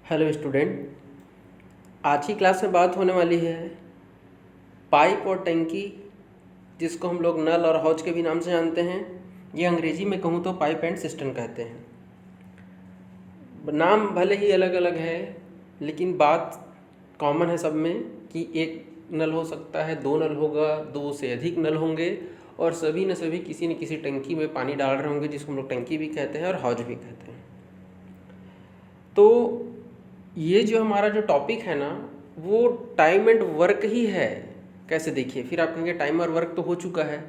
Hello student, आज की class में बात होने वाली है पाइप और टंकी, जिसको हम लोग नल और हौज के भी नाम से जानते हैं। ये अंग्रेजी में कहूँ तो पाइप एंड सिस्टम कहते हैं। नाम भले ही अलग अलग है, लेकिन बात कॉमन है सब में कि एक नल हो सकता है, दो नल होगा, दो से अधिक नल होंगे और सभी न सभी किसी न किसी टंकी में पानी डाल रहे होंगे, जिसको हम लोग टंकी भी कहते हैं और हौज भी कहते हैं। तो ये जो हमारा जो टॉपिक है ना, वो टाइम एंड वर्क ही है। कैसे देखिए, फिर आप कहेंगे टाइम और वर्क तो हो चुका है।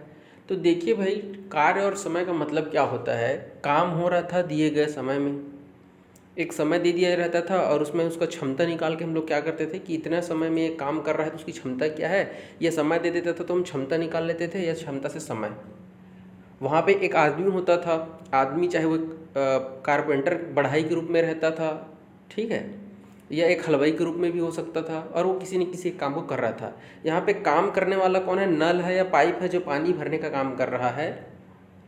तो देखिए भाई, कार्य और समय का मतलब क्या होता है। काम हो रहा था दिए गए समय में, एक समय दे दिया रहता था और उसमें उसका क्षमता निकाल के हम लोग क्या करते थे कि इतना समय में ये काम कर रहा है तो उसकी क्षमता क्या है, यह समय दे देता था तो हम क्षमता निकाल लेते थे, या क्षमता से समय। वहाँ पे एक आदमी होता था, आदमी चाहे वो कारपेंटर बढ़ाई के रूप में रहता था, ठीक है, या एक हलवाई के रूप में भी हो सकता था, और वो किसी न किसी काम को कर रहा था। यहाँ पे काम करने वाला कौन है, नल है या पाइप है जो पानी भरने का काम कर रहा है,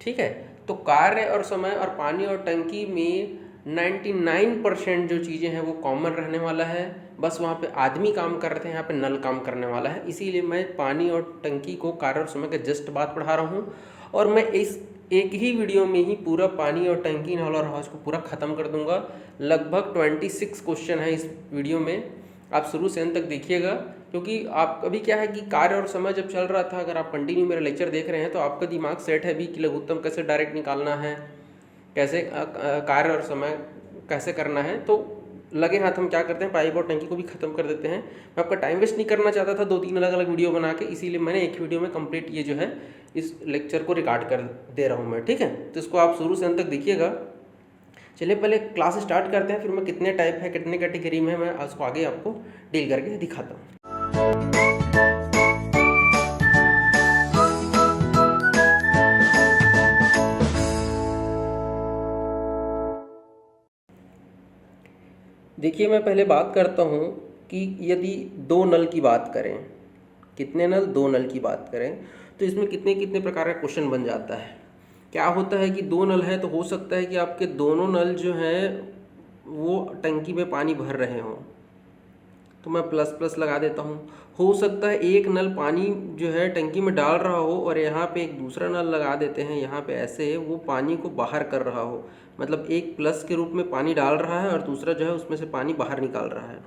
ठीक है। तो कार्य और समय और पानी और टंकी में 99% जो चीज़ें हैं वो कॉमन रहने वाला है। बस वहाँ पे आदमी काम कर रहे थे, यहाँ पे नल काम करने वाला है। इसीलिए मैं पानी और टंकी को कार्य और समय का जस्ट बात पढ़ा रहा हूँ, और मैं इस एक ही वीडियो में ही पूरा पानी और टंकी, नल और हौज को पूरा ख़त्म कर दूंगा। लगभग 26 क्वेश्चन है इस वीडियो में, आप शुरू से अंत तक देखिएगा। क्योंकि आप अभी क्या है कि कार्य और समय जब चल रहा था, अगर आप कंटिन्यू मेरा लेक्चर देख रहे हैं तो आपका दिमाग सेट है भी कि लघुत्तम कैसे डायरेक्ट निकालना है, कैसे कार्य और समय कैसे करना है। तो लगे हाथ हम क्या करते हैं, पाइप और टंकी को भी ख़त्म कर देते हैं। मैं आपका टाइम वेस्ट नहीं करना चाहता था 2-3 अलग अलग वीडियो बना के, इसीलिए मैंने एक वीडियो में कंप्लीट ये जो है इस लेक्चर को रिकॉर्ड कर दे रहा हूँ मैं, ठीक है। तो इसको आप शुरू से अंत तक देखिएगा। चलिए पहले क्लास स्टार्ट करते हैं, फिर मैं कितने टाइप है, कितने कैटेगरी में है, मैं उसको आगे आपको डील करके दिखाता हूँ। देखिए, मैं पहले बात करता हूँ कि यदि दो नल की बात करें, कितने नल, दो नल की बात करें, तो इसमें कितने कितने प्रकार का क्वेश्चन बन जाता है। क्या होता है कि दो नल है तो हो सकता है कि आपके दोनों नल जो हैं वो टंकी में पानी भर रहे हों, तो मैं प्लस प्लस लगा देता हूँ। हो सकता है एक नल पानी जो है टंकी में डाल रहा हो और यहाँ पे एक दूसरा नल लगा देते हैं, यहाँ पे ऐसे वो पानी को बाहर कर रहा हो, मतलब एक प्लस के रूप में पानी डाल रहा है और दूसरा जो है उसमें से पानी बाहर निकाल रहा है।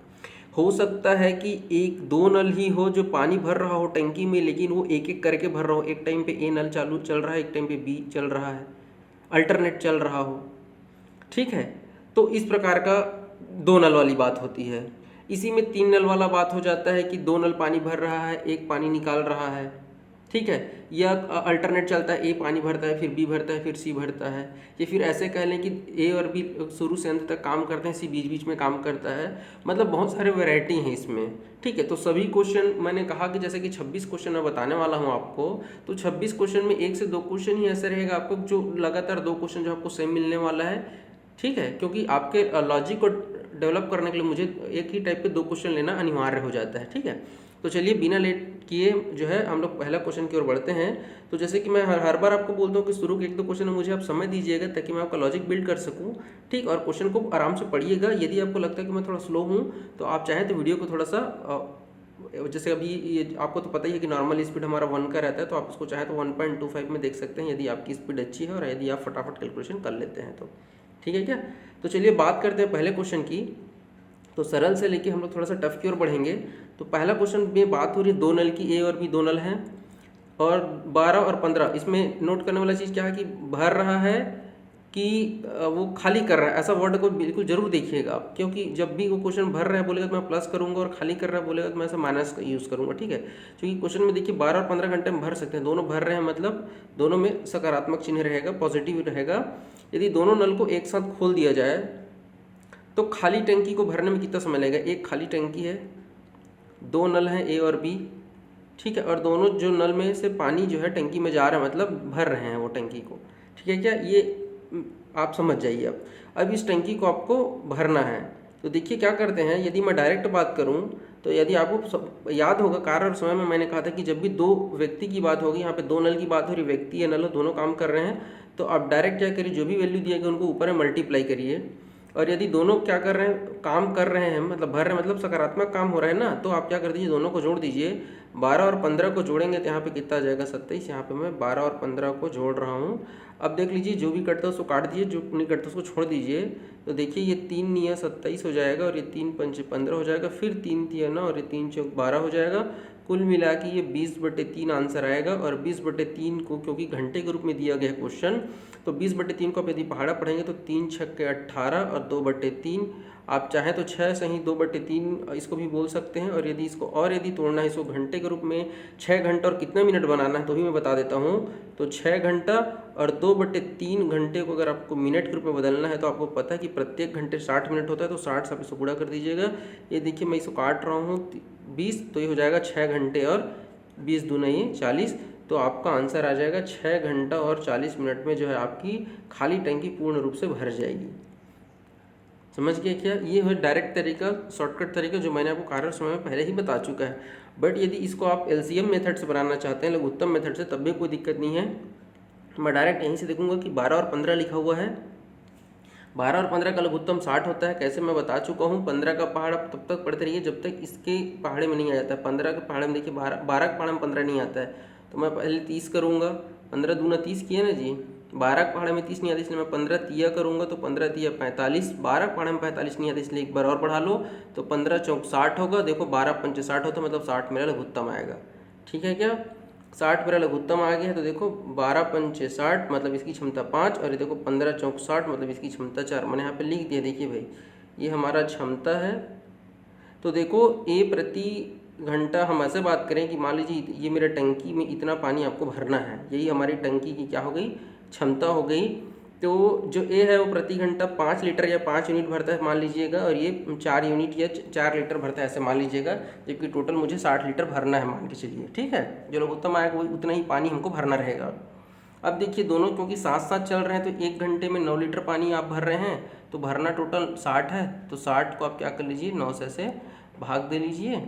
हो सकता है कि एक दो नल ही हो जो पानी भर रहा हो टंकी में, लेकिन वो एक एक करके भर रहा हो। एक टाइम पे ए नल चालू चल रहा है, एक टाइम पे बी चल रहा है, अल्टरनेट चल रहा हो, ठीक है। तो इस प्रकार का दो नल वाली बात होती है। इसी में तीन नल वाला बात हो जाता है कि दो नल पानी भर रहा है, एक पानी निकाल रहा है, ठीक है। या अल्टरनेट चलता है, ए पानी भरता है, फिर बी भरता है, फिर सी भरता है। या फिर ऐसे कह लें कि ए और बी शुरू से अंत तक काम करते हैं, सी बीच बीच में काम करता है। मतलब बहुत सारे वैरायटी हैं इसमें, ठीक है। तो सभी क्वेश्चन मैंने कहा कि जैसे कि 26 क्वेश्चन मैं बताने वाला हूँ आपको, तो 26 क्वेश्चन में 1 से 2 क्वेश्चन ही ऐसे रहेगा आपको जो लगातार 2 क्वेश्चन जो आपको सेम मिलने वाला है, ठीक है। क्योंकि आपके लॉजिक को डेवलप करने के लिए मुझे एक ही टाइप के 2 क्वेश्चन लेना अनिवार्य हो जाता है, ठीक है। तो चलिए बिना लेट किए जो है हम लोग पहला क्वेश्चन की ओर बढ़ते हैं। तो जैसे कि मैं हर बार आपको बोलता हूँ कि शुरू के 1-2 क्वेश्चन मुझे आप समय दीजिएगा ताकि मैं आपका लॉजिक बिल्ड कर सकूँ, ठीक। और क्वेश्चन को आराम से पढ़िएगा। यदि आपको लगता है कि मैं थोड़ा स्लो हूँ तो आप चाहें तो वीडियो को थोड़ा सा जैसे अभी ये आपको तो पता ही है कि नॉर्मल स्पीड हमारा 1 का रहता है, तो आप इसको चाहें तो 1.25 में देख सकते हैं यदि आपकी स्पीड अच्छी है और यदि आप फटाफट कैलकुलेशन कर लेते हैं तो, ठीक है क्या। तो चलिए बात करते हैं पहले क्वेश्चन की। तो सरल से लेके हम लोग थोड़ा सा टफ की ओर बढ़ेंगे। तो पहला क्वेश्चन में बात हो रही है दो नल की, ए और बी दो नल हैं, और 12 और 15। इसमें नोट करने वाला चीज़ क्या है कि भर रहा है कि वो खाली कर रहा है। ऐसा वर्ड को बिल्कुल जरूर देखिएगा आप, क्योंकि जब भी वो क्वेश्चन भर रहा है बोलेगा तो मैं प्लस करूंगा और खाली कर रहा है बोलेगा तो मैं ऐसा माइनस का यूज़ करूंगा, ठीक है। क्योंकि क्वेश्चन में देखिए 12 और 15 घंटे में भर सकते हैं, दोनों भर रहे हैं, मतलब दोनों में सकारात्मक चिन्ह रहेगा, पॉजिटिव रहेगा। यदि दोनों नल को एक साथ खोल दिया जाए तो खाली टंकी को भरने में कितना समय लगेगा। एक खाली टंकी है, दो नल हैं ए और बी, ठीक है, और दोनों जो नल में से पानी जो है टंकी में जा रहा है, मतलब भर रहे हैं वो टंकी को, ठीक है क्या। ये आप समझ जाइए। अब इस टंकी को आपको भरना है। तो देखिए क्या करते हैं, यदि मैं डायरेक्ट बात करूं तो यदि आपको याद होगा कार्य और समय में मैंने कहा था कि जब भी दो व्यक्ति की बात होगी, यहाँ पे दो नल की बात हो रही, व्यक्ति या नल दोनों काम कर रहे हैं, तो आप डायरेक्ट क्या करिए, जो भी वैल्यू दिया गया उनको ऊपर में मल्टीप्लाई करिए। और यदि दोनों क्या कर रहे हैं, काम कर रहे हैं, मतलब भर रहे हैं, मतलब सकारात्मक काम हो रहा है ना, तो आप क्या कर दीजिए, दोनों को जोड़ दीजिए। 12 और 15 को जोड़ेंगे तो यहाँ पे कितना आ जाएगा, 27। यहाँ पे मैं 12 और 15 को जोड़ रहा हूँ। अब देख लीजिए, जो भी कटता है उसको काट दीजिए, जो नहीं कटता उसको छोड़ दीजिए। तो देखिए ये 3 निया 27 हो जाएगा, और ये 3 पंचे 15 हो जाएगा, फिर 3 तिया 9, और ये 3 चौक 12 हो जाएगा। कुल मिला के ये 20/3 आंसर आएगा। और 20/3 को क्योंकि घंटे के रूप में दिया गया क्वेश्चन, तो 20/3 को आप यदि पहाड़ा पढ़ेंगे तो 3 छक्के 18 और 2/3। आप चाहें तो 6 सही 2/3 इसको भी बोल सकते हैं। और यदि इसको और यदि तोड़ना है इसको घंटे के रूप में, 6 घंटा और कितने मिनट बनाना है तो भी मैं बता देता हूँ। तो 6 घंटा और 2/3 घंटे को अगर आपको मिनट के रूप में बदलना है तो आपको पता है कि प्रत्येक घंटे 60 मिनट होता है, तो 60 से आप इसको गुणा कर दीजिएगा। ये देखिए मैं इसको काट रहा हूँ 20, तो ये हो जाएगा 6 घंटे और 20 दूना ये 40। तो आपका आंसर आ जाएगा 6 घंटा और 40 मिनट में जो है आपकी खाली टंकी पूर्ण रूप से भर जाएगी। समझ गए क्या? ये है डायरेक्ट तरीका, शॉर्टकट तरीका, जो मैंने आपको कार्य समय में पहले ही बता चुका है। बट यदि इसको आप एलसीएम मेथड से बनाना चाहते हैं, लघुत्तम मेथड से, तब भी कोई दिक्कत नहीं है। मैं डायरेक्ट यहीं से देखूंगा कि 12 और 15 लिखा हुआ है। 12 और 15 का लघुत्तम 60 होता है। कैसे, मैं बता चुका हूँ। 15 का पहाड़ आप तब तक पढ़ते रहिए जब तक इसके पहाड़े में नहीं आ जाता है। 15 के पहाड़े में देखिए 12 के पहाड़े में 15 नहीं आता है, तो मैं पहले 30 करूँगा। 15 दूना 30 किया ना जी। 12 के पहाड़े में 30 नहीं आता, इसलिए मैं 15 तिया करूँगा, तो 15 तिया 45। 12 के पहाड़े में 45 नहीं आता, इसलिए एक बार और बढ़ा लो, तो 15 चौक 60 होगा। देखो 12 पंचे 60 होता है, मतलब 60 मेरा लघुत्तम आएगा। ठीक है क्या? 60 मेरा लघुत्तम आ गया है। तो देखो 12 पंचे 60 मतलब इसकी क्षमता 5, और ये देखो 15 चौक 60 मतलब इसकी क्षमता 4। मैंने यहाँ पे लिख दिया। देखिए भाई, ये हमारा क्षमता है। तो देखो ए प्रति घंटा हम ऐसे बात करें कि मान लीजिए ये मेरे टंकी में इतना पानी आपको भरना है, यही हमारी टंकी की क्या हो गई, क्षमता हो गई। तो जो ए है वो प्रति घंटा 5 लीटर या 5 यूनिट भरता है मान लीजिएगा, और ये 4 यूनिट या 4 लीटर भरता है ऐसे मान लीजिएगा, जबकि टोटल मुझे 60 लीटर भरना है मान के चलिए। ठीक है, जो लघुत्तम आएगा वो उतना ही पानी हमको भरना रहेगा। अब देखिए दोनों क्योंकि साथ साथ चल रहे हैं, तो 1 घंटे में 9 लीटर पानी आप भर रहे हैं, तो भरना टोटल 60 है। तो 60 को आप क्या कर लीजिए, 9 से भाग दे लीजिए।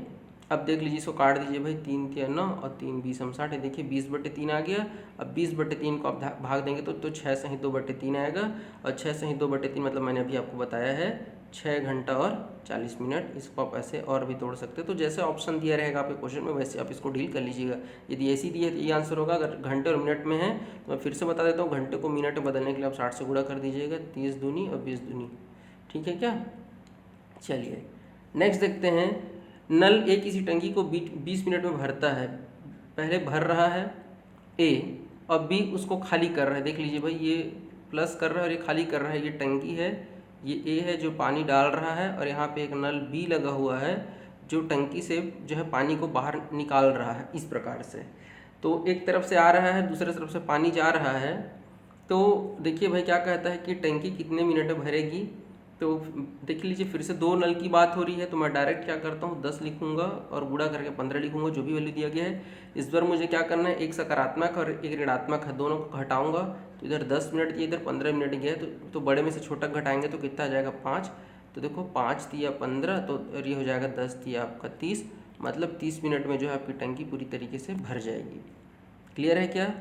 अब देख लीजिए, इसको काट दीजिए भाई, 3 तिया 9 और 3 20 हम 60 है। देखिए 20/3 आ गया। अब 20/3 को आप भाग देंगे तो 6 सही 2/3 आएगा, और 6 सही 2/3 मतलब मैंने अभी आपको बताया है 6 घंटा और 40 मिनट। इसको आप ऐसे और भी तोड़ सकते हैं, तो जैसे ऑप्शन दिया रहेगा आपके क्वेश्चन में वैसे आप इसको डील कर लीजिएगा। यदि ऐसी दिए तो ये आंसर होगा। अगर घंटे और मिनट में है तो मैं फिर से बता देता हूँ, घंटे को मिनट में बदलने के लिए आप 60 से गुणा कर दीजिएगा, 30 दूनी और 20 दूनी। ठीक है क्या? चलिए नेक्स्ट देखते हैं। नल ए किसी टंकी को 20 मिनट में भरता है। पहले भर रहा है ए, और बी उसको खाली कर रहा है। देख लीजिए भाई, ये प्लस कर रहा है और ये खाली कर रहा है। ये टंकी है, ये ए है जो पानी डाल रहा है, और यहाँ पे एक नल बी लगा हुआ है जो टंकी से जो है पानी को बाहर निकाल रहा है इस प्रकार से। तो एक तरफ से आ रहा है, दूसरे तरफ से पानी जा रहा है। तो देखिए भाई क्या कहता है कि टंकी कितने मिनट में भरेगी। तो देख लीजिए, फिर से 2 नल की बात हो रही है, तो मैं डायरेक्ट क्या करता हूँ, 10 लिखूंगा और गुणा करके 15 लिखूंगा, जो भी वैल्यू दिया गया है। इस बार मुझे क्या करना है, एक सकारात्मक और एक ऋणात्मक है, दोनों को घटाऊंगा। तो इधर 10 मिनट दिया, इधर 15 मिनट गया, तो बड़े में से छोटा घटाएंगे तो कितना आ जाएगा, 5। तो देखो 5 तिया 15, तो ये हो जाएगा 10 तिया आपका 30, मतलब 30 मिनट में जो है आपकी टंकी पूरी तरीके से भर जाएगी। क्लियर है क्या?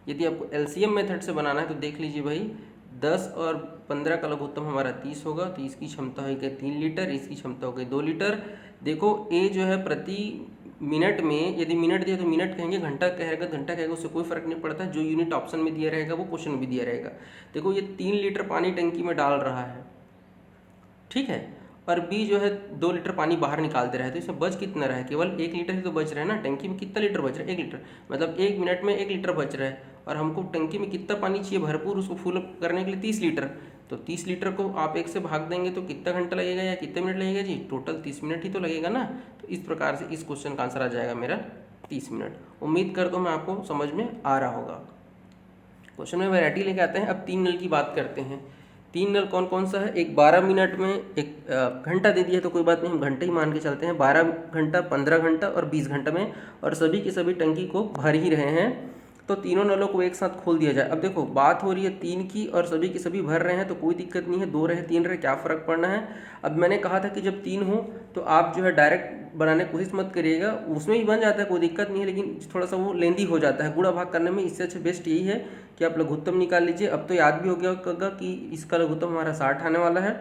यदि आपको एलसीएम मेथड से बनाना है तो देख लीजिए भाई, 10 और 15 का लघुत्तम हमारा 30 होगा, तो इसकी क्षमता हो गई 3 लीटर, इसकी क्षमता हो गई 2 लीटर। देखो ए जो है प्रति मिनट में, यदि मिनट दिया तो मिनट कहेंगे, घंटा कहेगा घंटा कहेगा, उससे कोई फर्क नहीं पड़ता। जो यूनिट ऑप्शन में दिया रहेगा वो क्वेश्चन में भी दिया रहेगा। देखो ये 3 लीटर पानी टंकी में डाल रहा है, ठीक है, और बी जो है 2 लीटर पानी बाहर निकाल दे रहा है। तो इसमें बच कितना रहा है, केवल 1 लीटर ही तो बच रहा है ना। टंकी में कितना लीटर बच रहा है, 1 लीटर, मतलब 1 मिनट में 1 लीटर बच रहा है। और हमको टंकी में कितना पानी चाहिए भरपूर, उसको फुल करने के लिए 30 लीटर। तो 30 लीटर को आप 1 से भाग देंगे तो कितना घंटा लगेगा या कितने मिनट लगेगा जी, टोटल 30 मिनट ही तो लगेगा ना। तो इस प्रकार से इस क्वेश्चन का आंसर आ जाएगा मेरा 30 मिनट। उम्मीद करता हूँ मैं आपको समझ में आ रहा होगा। क्वेश्चन में वैरायटी लेके आते हैं। अब 3 नल की बात करते हैं। 3 नल कौन कौन सा है, एक 12 मिनट में, एक घंटा दे दिया तो कोई बात नहीं, हम घंटे ही मान के चलते हैं। 12 घंटा, 15 घंटा और 20 घंटा में, और सभी के सभी टंकी को भर ही रहे हैं। तो तीनों नलों को एक साथ खोल दिया जाए। अब देखो बात हो रही है 3 की, और सभी के सभी भर रहे हैं, तो कोई दिक्कत नहीं है, 2 रहे 3 रहे, क्या फ़र्क पड़ना है। अब मैंने कहा था कि जब 3 हो तो आप जो है डायरेक्ट बनाने की कोशिश मत करिएगा, उसमें भी बन जाता है, कोई दिक्कत नहीं है, लेकिन थोड़ा सा वो लेंदी हो जाता है गुणा भाग करने में। इससे अच्छा बेस्ट यही है कि आप लघुत्तम निकाल लीजिए। अब तो याद भी हो गया होगा कि इसका लघुत्तम हमारा 60 आने वाला है।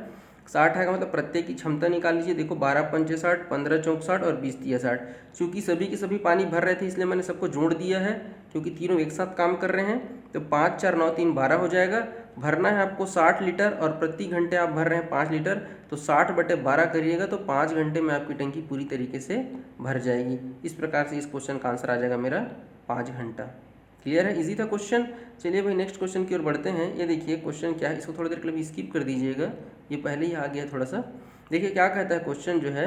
60 आएगा मतलब प्रत्येक की क्षमता निकाल लीजिए। देखो 12 पंचे 60, 15 चौक 60 और 20 तिया 60। चूँकि सभी के सभी पानी भर रहे थे इसलिए मैंने सबको जोड़ दिया है, क्योंकि तीनों एक साथ काम कर रहे हैं। तो 5 4 9 3 12 हो जाएगा। भरना है आपको 60 लीटर और प्रति घंटे आप भर रहे हैं 5 लीटर, तो 60/12 करिएगा तो 5 घंटे में आपकी टंकी पूरी तरीके से भर जाएगी। इस प्रकार से इस क्वेश्चन का आंसर आ जाएगा मेरा 5 घंटा। क्लियर है, इजी था क्वेश्चन। चलिए भाई नेक्स्ट क्वेश्चन की ओर बढ़ते हैं। ये देखिए क्वेश्चन क्या है, इसको थोड़ी देर के लिए स्किप कर दीजिएगा, ये पहले ही आ गया थोड़ा सा। देखिए क्या कहता है क्वेश्चन जो है,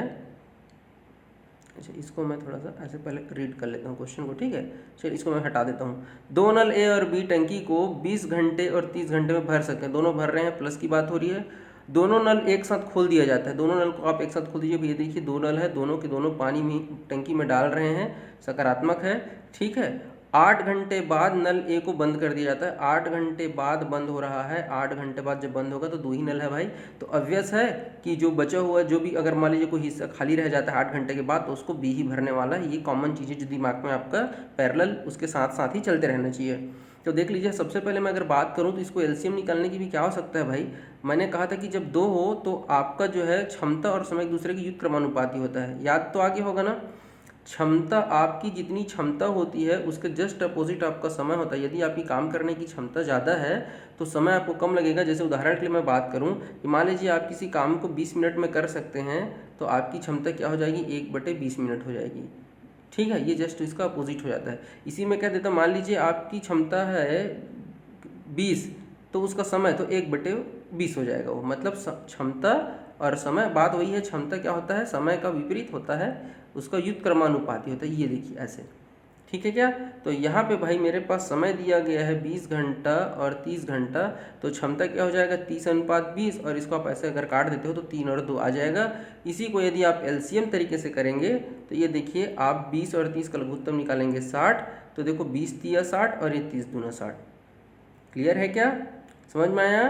अच्छा इसको मैं थोड़ा सा ऐसे पहले रीड कर लेता हूँ क्वेश्चन को, ठीक है। चलिए इसको मैं हटा देता हूँ। दो नल ए और बी टंकी को 20 घंटे और 30 घंटे में भर सकते हैं। दोनों भर रहे हैं, प्लस की बात हो रही है। दोनों नल एक साथ खोल दिया जाता है। दोनों नल को आप एक साथ खोल दीजिए। भैया देखिए 2 नल है, दोनों के दोनों पानी में टंकी में डाल रहे हैं, सकारात्मक है, ठीक है। 8 घंटे बाद नल ए को बंद कर दिया जाता है। 8 घंटे बाद बंद हो रहा है। 8 घंटे बाद जब बंद होगा तो 2 ही नल है भाई, तो ऑब्वियस है कि जो बचा हुआ जो भी अगर मान लीजिए कोई हिस्सा खाली रह जाता है 8 घंटे के बाद, तो उसको बी ही भरने वाला है। ये कॉमन चीज़ें जो दिमाग में आपका पैरेलल उसके साथ साथ ही चलते रहना चाहिए। तो देख लीजिए, सबसे पहले मैं अगर बात करूं तो इसको एलसीएम निकालने की भी क्या हो सकता है भाई। मैंने कहा था कि जब 2 हो तो आपका जो है क्षमता और समय एक दूसरे के युक्त क्रमानुपाती होता है। याद तो आगे होगा ना, क्षमता आपकी जितनी क्षमता होती है उसके जस्ट अपोजिट आपका समय होता है। यदि आपकी काम करने की क्षमता ज़्यादा है तो समय आपको कम लगेगा। जैसे उदाहरण के लिए मैं बात करूं कि मान लीजिए आप किसी काम को 20 मिनट में कर सकते हैं, तो आपकी क्षमता क्या हो जाएगी, 1/20 मिनट हो जाएगी, ठीक है। ये जस्ट इसका अपोजिट हो जाता है। इसी में कह देता हूं, मान लीजिए आपकी क्षमता है 20, तो उसका समय तो 1/20 हो जाएगा वो, मतलब क्षमता और समय बात वही है। क्षमता क्या होता है, समय का विपरीत होता है, उसका युक्त क्रमानुपाती होता है। ये देखिए ऐसे, ठीक है क्या। तो यहाँ पे भाई मेरे पास समय दिया गया है 20 घंटा और 30 घंटा, तो क्षमता क्या हो जाएगा 30:20, और इसको आप ऐसे अगर काट देते हो तो 3 और 2 आ जाएगा। इसी को यदि आप एलसीएम तरीके से करेंगे तो ये देखिए आप 20 और 30 का लघुत्तम निकालेंगे 60, तो देखो 20 तिया 60 और ये 30 दूना 60। क्लियर है क्या, समझ में आया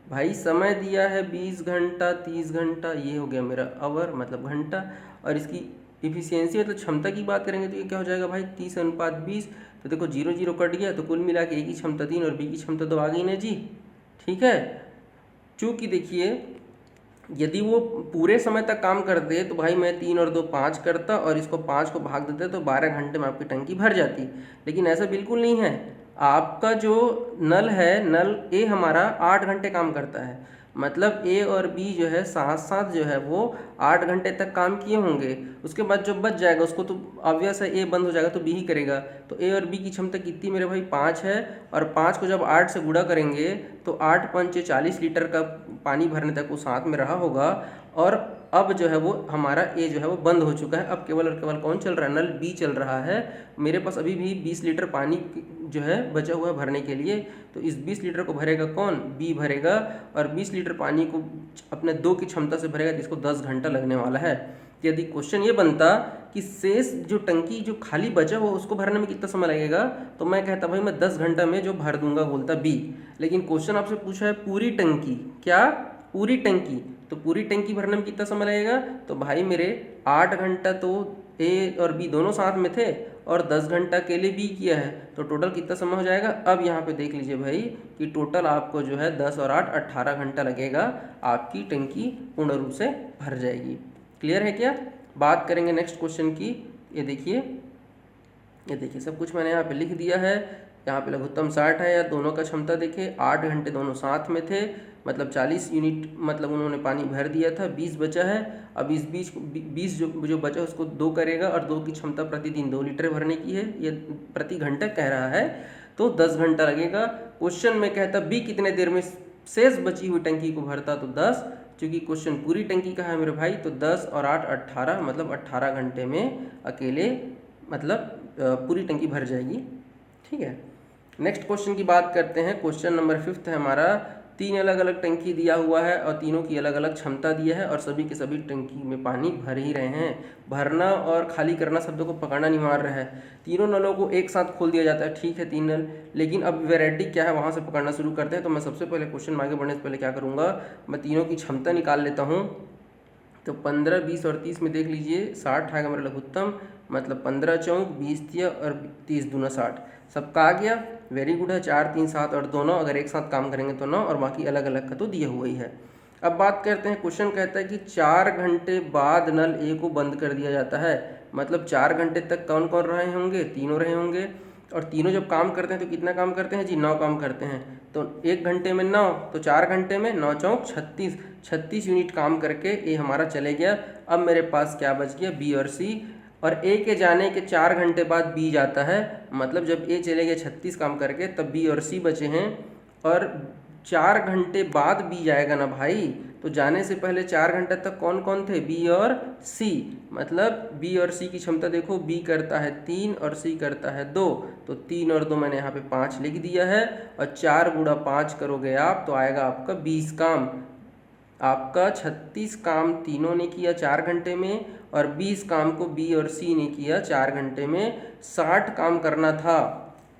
भाई। समय दिया है 20 घंटा 30 घंटा, ये हो गया मेरा आवर मतलब घंटा, और इसकी इफिशियंसी मतलब क्षमता की बात करेंगे तो ये क्या हो जाएगा भाई 30:20। तो देखो 0 0 कट गया, तो कुल मिला के ए की क्षमता 3 और बी की क्षमता 2 आ गई ना जी, ठीक है। चूँकि देखिए यदि वो पूरे समय तक काम करते तो भाई मैं 3 और 2 5 करता और इसको 5 को भाग देते तो 12 घंटे में आपकी टंकी भर जाती, लेकिन ऐसा बिल्कुल नहीं है। आपका जो नल है, नल ए हमारा 8 घंटे काम करता है, मतलब ए और बी जो है साथ साथ जो है वो 8 घंटे तक काम किए होंगे। उसके बाद जो बच जाएगा उसको तो ऑब्वियस है ए बंद हो जाएगा तो बी ही करेगा। तो ए और बी की क्षमता कितनी मेरे भाई 5 है, और 5 को जब 8 से गुणा करेंगे तो 8 पंचे 40 लीटर का पानी भरने तक वो साथ में रहा होगा। और अब जो है वो हमारा ए जो है वो बंद हो चुका है। अब केवल और केवल कौन चल रहा है, नल बी चल रहा है। मेरे पास अभी भी 20 लीटर पानी जो है बचा हुआ है भरने के लिए, तो इस 20 लीटर को भरेगा कौन, बी भरेगा, और 20 लीटर पानी को अपने 2 की क्षमता से भरेगा, जिसको 10 घंटा लगने वाला है। यदि क्वेश्चन ये बनता कि शेष जो टंकी जो खाली बचा हुआ उसको भरने में कितना समय लगेगा, तो मैं कहता भाई मैं 10 घंटा में जो भर दूंगा, बोलता बी। लेकिन क्वेश्चन आपसे पूछा है पूरी टंकी, क्या पूरी टंकी, तो पूरी टंकी भरने में कितना समय लगेगा, तो भाई मेरे 8 घंटा तो ए और बी दोनों साथ में थे और 10 घंटा के लिए बी किया है, तो टोटल कितना समय हो जाएगा। अब यहाँ पे देख लीजिए भाई कि टोटल आपको जो है 10 और 8 18 घंटा लगेगा, आपकी टंकी पूर्ण रूप से भर जाएगी। क्लियर है क्या। बात करेंगे नेक्स्ट क्वेश्चन की। ये देखिए सब कुछ मैंने यहाँ पे लिख दिया है। यहाँ पे लघुत्तम 60 है, या दोनों का क्षमता देखिए 8 घंटे दोनों साथ में थे, मतलब 40 यूनिट मतलब उन्होंने पानी भर दिया था। 20 बचा है, अब इस 20 जो बचा उसको 2 करेगा, और 2 की क्षमता प्रतिदिन 2 लीटर भरने की है, ये प्रति घंटा कह रहा है, तो 10 घंटा लगेगा। क्वेश्चन में कहता बी कितने देर में शेष बची हुई टंकी को भरता, तो 10। चूँकि क्वेश्चन पूरी टंकी का है मेरे भाई, तो 10 और 8 18, मतलब 18 घंटे में अकेले मतलब पूरी टंकी भर जाएगी, ठीक है। नेक्स्ट क्वेश्चन की बात करते हैं। क्वेश्चन नंबर 5 है हमारा। 3 अलग अलग टंकी दिया हुआ है और तीनों की अलग अलग क्षमता दिया है, और सभी के सभी टंकी में पानी भर ही रहे हैं। भरना और खाली करना शब्दों को पकड़ना अनिवार्य है। तीनों नलों को एक साथ खोल दिया जाता है, ठीक है 3 नल, लेकिन अब वैरायटी क्या है वहाँ से पकड़ना शुरू करते हैं। तो मैं सबसे पहले क्वेश्चन में आगे बढ़ने से पहले क्या करूँगा, मैं तीनों की क्षमता निकाल लेता हूँ। तो 15 20 और 30 में देख लीजिए 60 आएगा मेरा लघुत्तम, मतलब 15 चौक 20 तिया और 30 दूना 60, सबका आ गया। वेरी गुड है। 4 3 7 और 2 9, अगर एक साथ काम करेंगे तो 9, और बाकी अलग अलग का तो दिया हुआ ही है। अब बात करते हैं, क्वेश्चन कहता है कि 4 घंटे बाद नल ए को बंद कर दिया जाता है। मतलब 4 घंटे तक कौन कौन रहे होंगे, तीनों रहे होंगे। और तीनों जब काम करते हैं तो कितना काम करते हैं जी, 9 काम करते हैं। तो 1 घंटे में 9, तो 4 घंटे में 9 चौक 36, 36 यूनिट काम करके ए हमारा चले गया। अब मेरे पास क्या बच गया, बी और सी। और ए के जाने के 4 घंटे बाद बी जाता है, मतलब जब ए चले गए 36 काम करके, तब बी और सी बचे हैं। और 4 घंटे बाद बी जाएगा ना भाई, तो जाने से पहले 4 घंटे तक कौन कौन थे, बी और सी। मतलब बी और सी की क्षमता देखो, बी करता है 3 और सी करता है 2, तो 3 और 2 मैंने यहाँ पे 5 लिख दिया है। और 4 गुणा 5 करोगे आप तो आएगा आपका 20 काम। आपका 36 काम तीनों ने किया 4 घंटे में, और 20 काम को बी और सी ने किया 4 घंटे में। 60 काम करना था,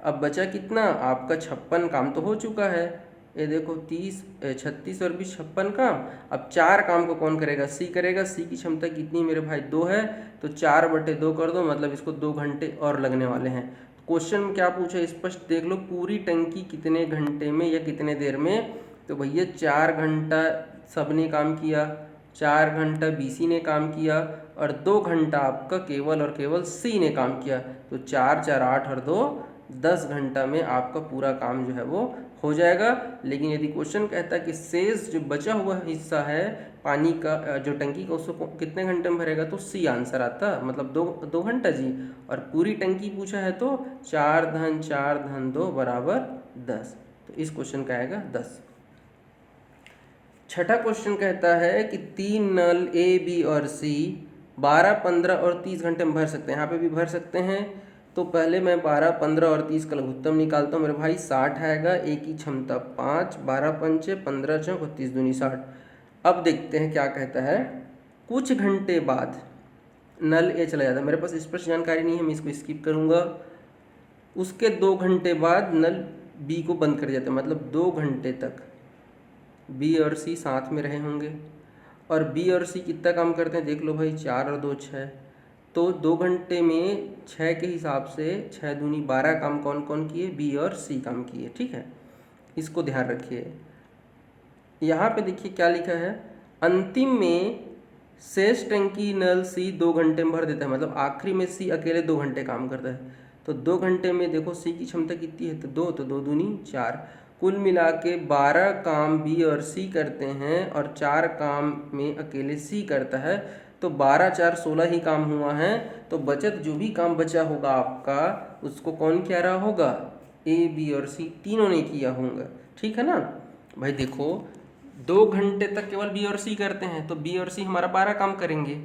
अब बचा कितना आपका 56 काम तो हो चुका है। ये देखो 36 और 20 56 काम। अब 4 काम को कौन करेगा, सी करेगा। सी की क्षमता कितनी मेरे भाई, 2 है, तो 4/2 कर दो, मतलब इसको 2 घंटे और लगने वाले हैं। क्वेश्चन में क्या पूछा स्पष्ट देख लो, पूरी टंकी कितने घंटे में या कितने देर में। तो भैया 4 घंटा सब ने काम किया, 4 घंटा बीसी ने काम किया, और 2 घंटा आपका केवल और केवल सी ने काम किया। तो 4 4 8 और 2 10 घंटा में आपका पूरा काम जो है वो हो जाएगा। लेकिन यदि क्वेश्चन कहता है कि शेष जो बचा हुआ हिस्सा है पानी का, जो टंकी का, उसको कितने घंटे में भरेगा, तो सी आंसर आता, मतलब 2 घंटा जी। और पूरी टंकी पूछा है तो 4 धन 4 धन 2 बराबर 10, तो इस क्वेश्चन का आएगा 10। छठा क्वेश्चन कहता है कि 3 नल ए बी और सी 12 15 और 30 घंटे में भर सकते हैं। यहाँ पे भी भर सकते हैं। तो पहले मैं 12 15 और 30 का लघुत्तम निकालता हूँ मेरे भाई। 60 आएगा, ए की क्षमता 5, 12 पंचे 15 चौक 30 दूनी 60। अब देखते हैं क्या कहता है। कुछ घंटे बाद नल ए चला जाता है, मेरे पास स्पष्ट जानकारी नहीं है, मैं इसको स्किप करूँगा। उसके 2 घंटे बाद नल बी को बंद कर जाता है, मतलब 2 घंटे तक बी और सी साथ में रहे होंगे। और बी और सी कितना काम करते हैं देख लो भाई, 4 और 2 6, तो 2 घंटे में 6 के हिसाब से 6 दूनी 12 काम कौन कौन किए, बी और सी काम किए। ठीक है, इसको ध्यान रखिए। यहाँ पे देखिए क्या लिखा है, अंतिम में शेष टंकी नल सी 2 घंटे में भर देता है, मतलब आखिरी में सी अकेले 2 घंटे काम करता है। तो 2 घंटे में देखो सी की क्षमता कितनी है, तो 2, तो 2 दूनी 4, कुल मिला के 12 काम बी और सी करते हैं, और 4 काम में अकेले सी करता है। तो 12 4 16 ही काम हुआ है। तो बचत जो भी काम बचा होगा आपका, उसको कौन किया रहा होगा, ए बी और सी तीनों ने किया होगा। ठीक है ना भाई। देखो 2 घंटे तक केवल बी और सी करते हैं, तो बी और सी हमारा 12 काम करेंगे।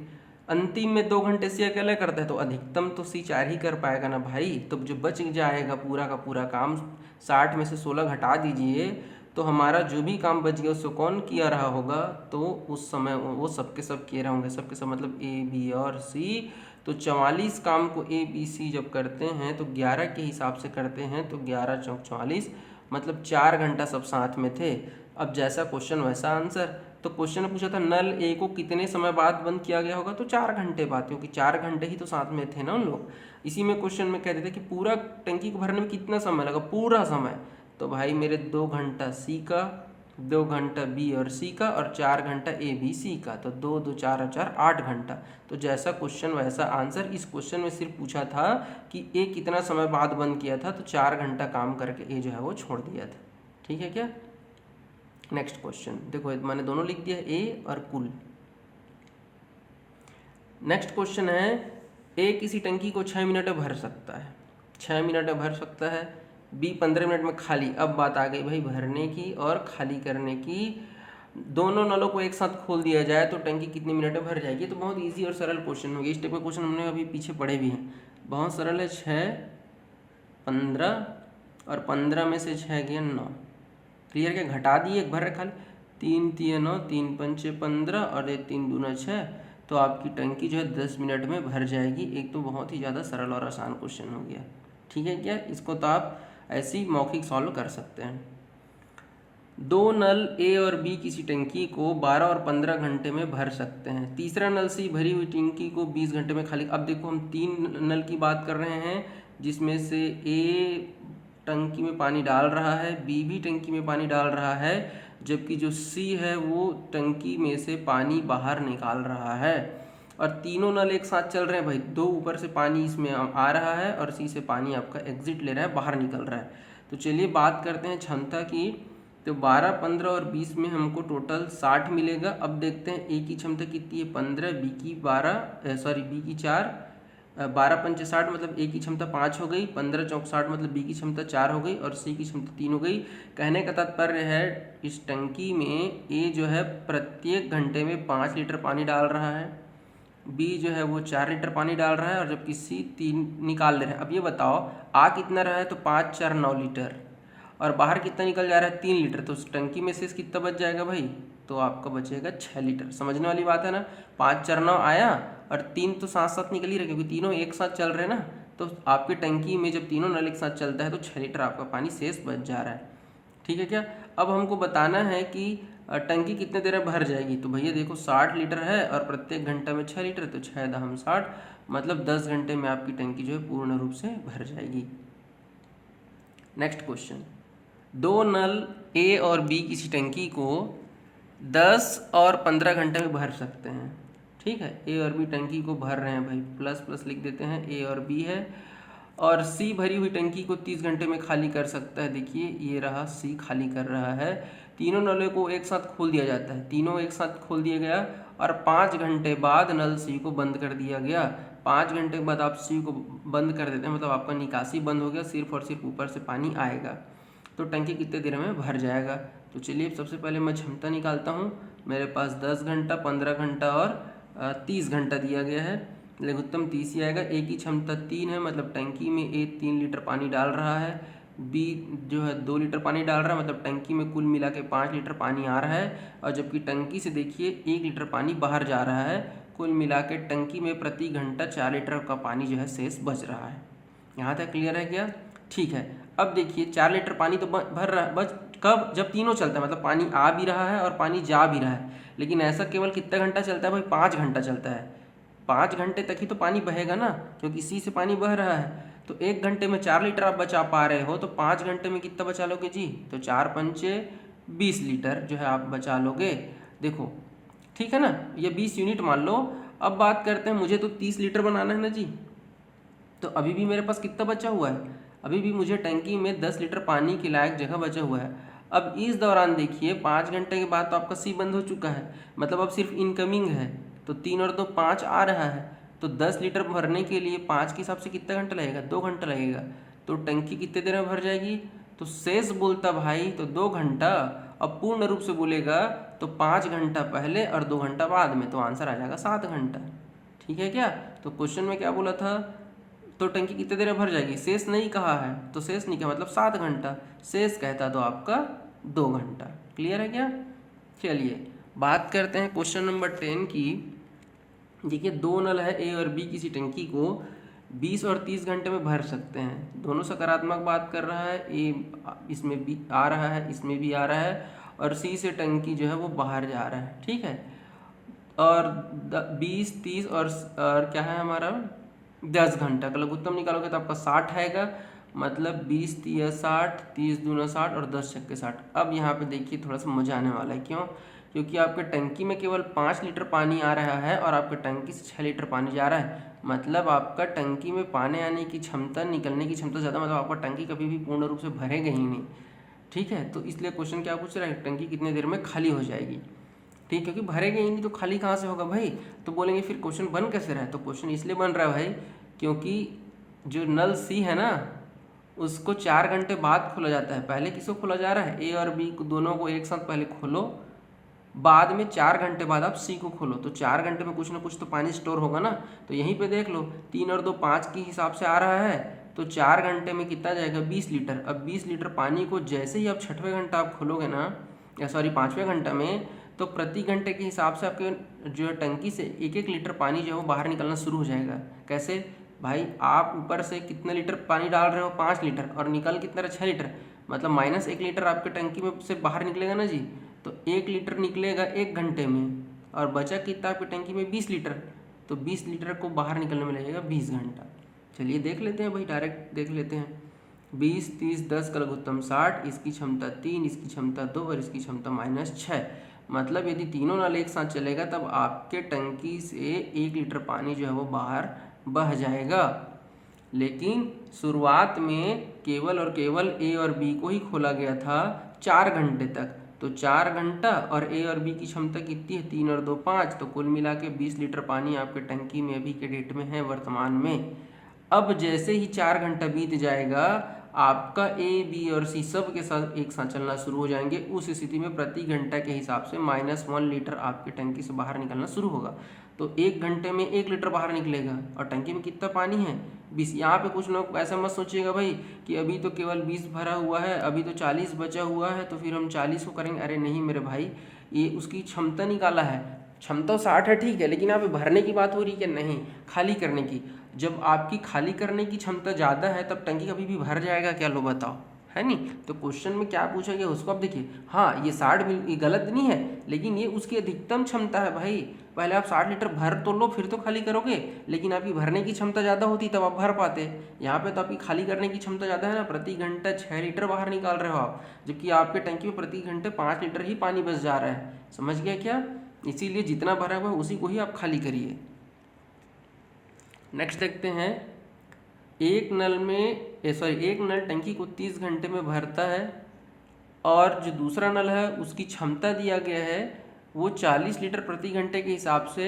अंतिम में 2 घंटे सी अकेला करता है, तो अधिकतम तो सी 4 ही कर पाएगा ना भाई। तो जो बच जाएगा पूरा का पूरा काम, 60 में से 16 घटा दीजिए, तो हमारा जो भी काम बच गया उसको कौन किया रहा होगा, तो उस समय वो सबके सब किए रहे होंगे, सबके सब मतलब ए बी और सी। तो 44 काम को ए बी सी जब करते हैं तो 11 के हिसाब से करते हैं, तो 11 चौक 44, मतलब 4 घंटा सब साथ में थे। अब जैसा क्वेश्चन वैसा आंसर। तो क्वेश्चन ने पूछा था नल ए को कितने समय बाद बंद किया गया होगा, तो 4 घंटे बाद, क्योंकि 4 घंटे ही तो साथ में थे ना उन लोग। इसी में क्वेश्चन में कह देते कि पूरा टंकी को भरने में कितना समय लगा, पूरा समय। तो भाई मेरे 2 घंटा सी का, 2 घंटा बी और सी का, और 4 घंटा ए बी सी का, तो 2 2 4 और 4 8 घंटा। तो जैसा क्वेश्चन वैसा आंसर। इस क्वेश्चन में सिर्फ पूछा था कि ए कितना समय बाद बंद किया था, तो 4 घंटा काम करके ए जो है वो छोड़ दिया था। ठीक है क्या। नेक्स्ट क्वेश्चन देखो, मैंने दोनों लिख दिया, ए और कुल। नेक्स्ट क्वेश्चन है, ए किसी टंकी को 6 मिनट में भर सकता है, 6 मिनट में भर सकता है, बी 15 मिनट में खाली। अब बात आ गई भाई भरने की और खाली करने की। दोनों नलों को एक साथ खोल दिया जाए तो टंकी कितने मिनट में भर जाएगी। तो बहुत इजी और सरल क्वेश्चन हो गया। इस टाइप का क्वेश्चन हमने अभी पीछे पढ़े भी हैं, बहुत सरल है। 6 15 और 15 में से 6 गया 9, क्लियर क्या, घटा दिए, एक भर रखा, 3 3 9, 3 पंचे 15 और 1 3 दूना 6, तो आपकी टंकी जो है 10 मिनट में भर जाएगी। एक तो बहुत ही ज़्यादा सरल और आसान क्वेश्चन हो गया। ठीक है क्या, इसको तो आप ऐसे ही मौखिक सॉल्व कर सकते हैं। 2 नल ए और बी किसी टंकी को 12 और 15 घंटे में भर सकते हैं। तीसरा नल सी भरी हुई टंकी को 20 घंटे में खाली। अब देखो हम 3 नल की बात कर रहे हैं, जिसमें से ए टंकी में पानी डाल रहा है, बी भी टंकी में पानी डाल रहा है। जबकि जो सी है वो टंकी में से पानी बाहर निकाल रहा है। और तीनों नल एक साथ चल रहे हैं भाई, दो ऊपर से पानी इसमें आ रहा है और सी से पानी आपका एग्जिट ले रहा है, बाहर निकल रहा है। तो चलिए बात करते हैं क्षमता की। तो 12, 15 और 20 में हमको टोटल 60 मिलेगा। अब देखते हैं ए की क्षमता कितनी है, 15, बी की 4, 12 पंचे 60 मतलब ए की क्षमता 5 हो गई, 15 चौक 60 मतलब बी की क्षमता 4 हो गई और सी की क्षमता 3 हो गई। कहने का तात्पर्य है इस टंकी में ए जो है प्रत्येक घंटे में 5 लीटर पानी डाल रहा है, बी जो है वो 4 लीटर पानी डाल रहा है और जबकि सी 3 निकाल ले रहा है। अब ये बताओ आ कितना रहा है, तो 5, 4, 9 लीटर और बाहर कितना निकल जा रहा है 3 लीटर। तो उस टंकी में से कितना बच जाएगा भाई, तो आपका बचेगा 6 लीटर। समझने वाली बात है ना। 5, 4, 9 आया और 3 तो साथ साथ निकल ही रहे क्योंकि तीनों एक साथ चल रहे हैं ना। तो आपकी टंकी में जब तीनों नल एक साथ चलता है तो 6 लीटर आपका पानी शेष बच जा रहा है। ठीक है क्या। अब हमको बताना है कि टंकी कितने देर में भर जाएगी। तो भैया देखो 60 लीटर है और प्रत्येक घंटा में 6 लीटर, तो 6 दहम 60 मतलब 10 घंटे में आपकी टंकी जो है पूर्ण रूप से भर जाएगी। नेक्स्ट क्वेश्चन, दो नल ए और बी किसी टंकी को 10 और 15 घंटे में भर सकते हैं। ठीक है, ए और बी टंकी को भर रहे हैं भाई, प्लस प्लस लिख देते हैं, ए और बी है। और सी भरी हुई टंकी को 30 घंटे में खाली कर सकता है। देखिए ये रहा, सी खाली कर रहा है। तीनों नलों को एक साथ खोल दिया जाता है, तीनों एक साथ खोल दिया गया और 5 घंटे बाद नल सी को बंद कर दिया गया। 5 घंटे के बाद आप सी को बंद कर देते हैं, मतलब आपका निकासी बंद हो गया, सिर्फ और सिर्फ ऊपर से पानी आएगा। तो टंकी कितने देर में भर जाएगा। तो चलिए सबसे पहले मैं क्षमता निकालता हूँ। मेरे पास 10 घंटा, 15 घंटा और 30 घंटा दिया गया है। लघुत्तम 30 ही आएगा। ए की क्षमता 3 है, मतलब टंकी में ए 3 लीटर पानी डाल रहा है, बी जो है 2 लीटर पानी डाल रहा है, मतलब टंकी में कुल मिला के 5 लीटर पानी आ रहा है। और जबकि टंकी से देखिए 1 लीटर पानी बाहर जा रहा है। कुल मिला के टंकी में प्रति घंटा 4 लीटर का पानी जो है शेष बच रहा है। यहाँ तक क्लियर है क्या। ठीक है, अब देखिए 4 लीटर पानी तो भर रहा है, बच कब, जब तीनों चलता है, मतलब पानी आ भी रहा है और पानी जा भी रहा है। लेकिन ऐसा केवल कितना घंटा चलता है भाई, 5 घंटा चलता है। 5 घंटे तक ही तो पानी बहेगा ना, क्योंकि सी से पानी बह रहा है। तो 1 घंटे में 4 लीटर आप बचा पा रहे हो, तो 5 घंटे में कितना बचा लोगे जी, तो 4 पंचे 20 लीटर जो है आप बचा लोगे। देखो ठीक है ना, ये 20 यूनिट मान लो। अब बात करते हैं, मुझे तो 30 लीटर बनाना है ना जी। तो अभी भी मेरे पास कितना बचा हुआ है, अभी भी मुझे टंकी में 10 लीटर पानी के लायक जगह बचा हुआ है। अब इस दौरान देखिए 5 घंटे के बाद तो आपका सी बंद हो चुका है, मतलब अब सिर्फ इनकमिंग है। तो 3 और 2 5 आ रहा है। तो 10 लीटर भरने के लिए 5 के हिसाब से कितना घंटा लगेगा, 2 घंटा लगेगा। तो टंकी कितने देर में भर जाएगी, तो शेष बोलता भाई तो 2 घंटा। अब पूर्ण रूप से बोलेगा तो 5 घंटा पहले और 2 घंटा बाद में, तो आंसर आ जाएगा 7 घंटा। ठीक है क्या। तो क्वेश्चन में क्या बोला था, तो टंकी कितने देर में भर जाएगी, शेष नहीं कहा है, तो शेष नहीं कहा मतलब 7 घंटा, शेष कहता तो आपका 2 घंटा। क्लियर है क्या। चलिए बात करते हैं क्वेश्चन नंबर 10 की। देखिए 2 नल है ए और बी किसी टंकी को 20 और 30 घंटे में भर सकते हैं। दोनों सकारात्मक बात कर रहा है, ए इसमें भी आ रहा है, इसमें भी आ रहा है, और सी से टंकी जो है वो बाहर जा रहा है। ठीक है, और 20, 30 और क्या है हमारा 10 घंटा का लघुत्तम निकालोगे तो आपका 60 आएगा, मतलब 20 3 60, 30 दूना 60 और 10 छक्के 60। अब यहाँ पे देखिए थोड़ा सा मजा आने वाला है, क्यों, क्योंकि आपके टंकी में केवल 5 लीटर पानी आ रहा है और आपके टंकी से 6 लीटर पानी जा रहा है, मतलब आपका टंकी में पानी आने की क्षमता, निकलने की क्षमता ज़्यादा, मतलब आपका टंकी कभी भी पूर्ण रूप से भरेगा ही नहीं। ठीक है, तो इसलिए क्वेश्चन क्या पूछ रहा है, टंकी कितने देर में खाली हो जाएगी। ठीक, क्योंकि भरेगा ही नहीं तो खाली कहाँ से होगा भाई। तो बोलेंगे फिर क्वेश्चन बन कैसे रहा है, तो क्वेश्चन इसलिए बन रहा है भाई क्योंकि जो नल सी है ना उसको 4 घंटे बाद खोला जाता है। पहले किसको खोला जा रहा है, ए और बी को दोनों को एक साथ पहले खोलो, बाद में 4 घंटे बाद आप सी को खोलो। तो 4 घंटे में कुछ ना कुछ तो पानी स्टोर होगा ना। तो यहीं पे देख लो 3 और 2 5 के हिसाब से आ रहा है, तो 4 घंटे में कितना जाएगा 20 लीटर। अब 20 लीटर पानी को जैसे ही आप 6वें घंटा आप खोलोगे ना, या सॉरी 5वें घंटा में, तो प्रति घंटे के हिसाब से आपके जो है टंकी से 1-1 लीटर पानी जो है वो बाहर निकलना शुरू हो जाएगा। कैसे भाई, आप ऊपर से कितने लीटर पानी डाल रहे हो 5 लीटर और निकल कितना रहा 6 लीटर, मतलब -1 लीटर आपके टंकी में से बाहर निकलेगा ना जी। तो 1 लीटर निकलेगा 1 घंटे में और बचा कितना आपकी टंकी में 20 लीटर, तो 20 लीटर को बाहर निकलने में लगेगा 20 घंटा। चलिए देख लेते हैं भाई, डायरेक्ट देख लेते हैं। 20, 30, 10 का लघुत्तम 60, इसकी क्षमता 3, इसकी क्षमता 2 और इसकी क्षमता -6। मतलब यदि तीनों नल एक साथ चलेगा तब आपके टंकी से 1 लीटर पानी जो है वो बाहर बह जाएगा। लेकिन शुरुआत में केवल और केवल ए और बी को ही खोला गया था 4 घंटे तक, तो 4 घंटा और ए और बी की क्षमता कितनी है, 3 और 2 5, तो कुल मिला के 20 लीटर पानी आपके टंकी में अभी के डेट में है वर्तमान में। अब जैसे ही 4 घंटा बीत जाएगा आपका ए बी और सी सब के साथ एक साथ चलना शुरू हो जाएंगे। उस स्थिति में प्रति घंटा के हिसाब से -1 लीटर आपकी टंकी से बाहर निकलना शुरू होगा। तो 1 घंटे में 1 लीटर बाहर निकलेगा और टंकी में कितना पानी है, 20। यहाँ पे कुछ लोग ऐसा मत सोचिएगा भाई कि अभी तो केवल 20 भरा हुआ है, अभी तो 40 बचा हुआ है तो फिर हम 40 को करेंगे। अरे नहीं मेरे भाई, ये उसकी क्षमता निकाला है, क्षमता 60 है ठीक है, लेकिन यहाँ पे भरने की बात हो रही है कि नहीं खाली करने की। जब आपकी खाली करने की क्षमता ज़्यादा है तब टंकी कभी भी भर जाएगा क्या, लो बताओ, है नहीं। तो क्वेश्चन में क्या पूछा गया उसको आप देखिए। हाँ ये 60 ये गलत नहीं है, लेकिन ये उसकी अधिकतम क्षमता है भाई। पहले आप 60 लीटर भर तो लो फिर तो खाली करोगे, लेकिन आपकी भरने की क्षमता ज़्यादा होती तब आप भर पाते। यहाँ पे तो आपकी खाली करने की क्षमता ज़्यादा है ना, प्रति घंटा 6 लीटर बाहर निकाल रहे हो आप, जबकि आपके टंकी में प्रति घंटे 5 लीटर ही पानी बच जा रहा है। समझ गया क्या? इसीलिए जितना भरा हुआ है उसी को ही आप खाली करिए। नेक्स्ट देखते हैं, एक नल टंकी को 30 घंटे में भरता है और जो दूसरा नल है उसकी क्षमता दिया गया है वो 40 लीटर प्रति घंटे के हिसाब से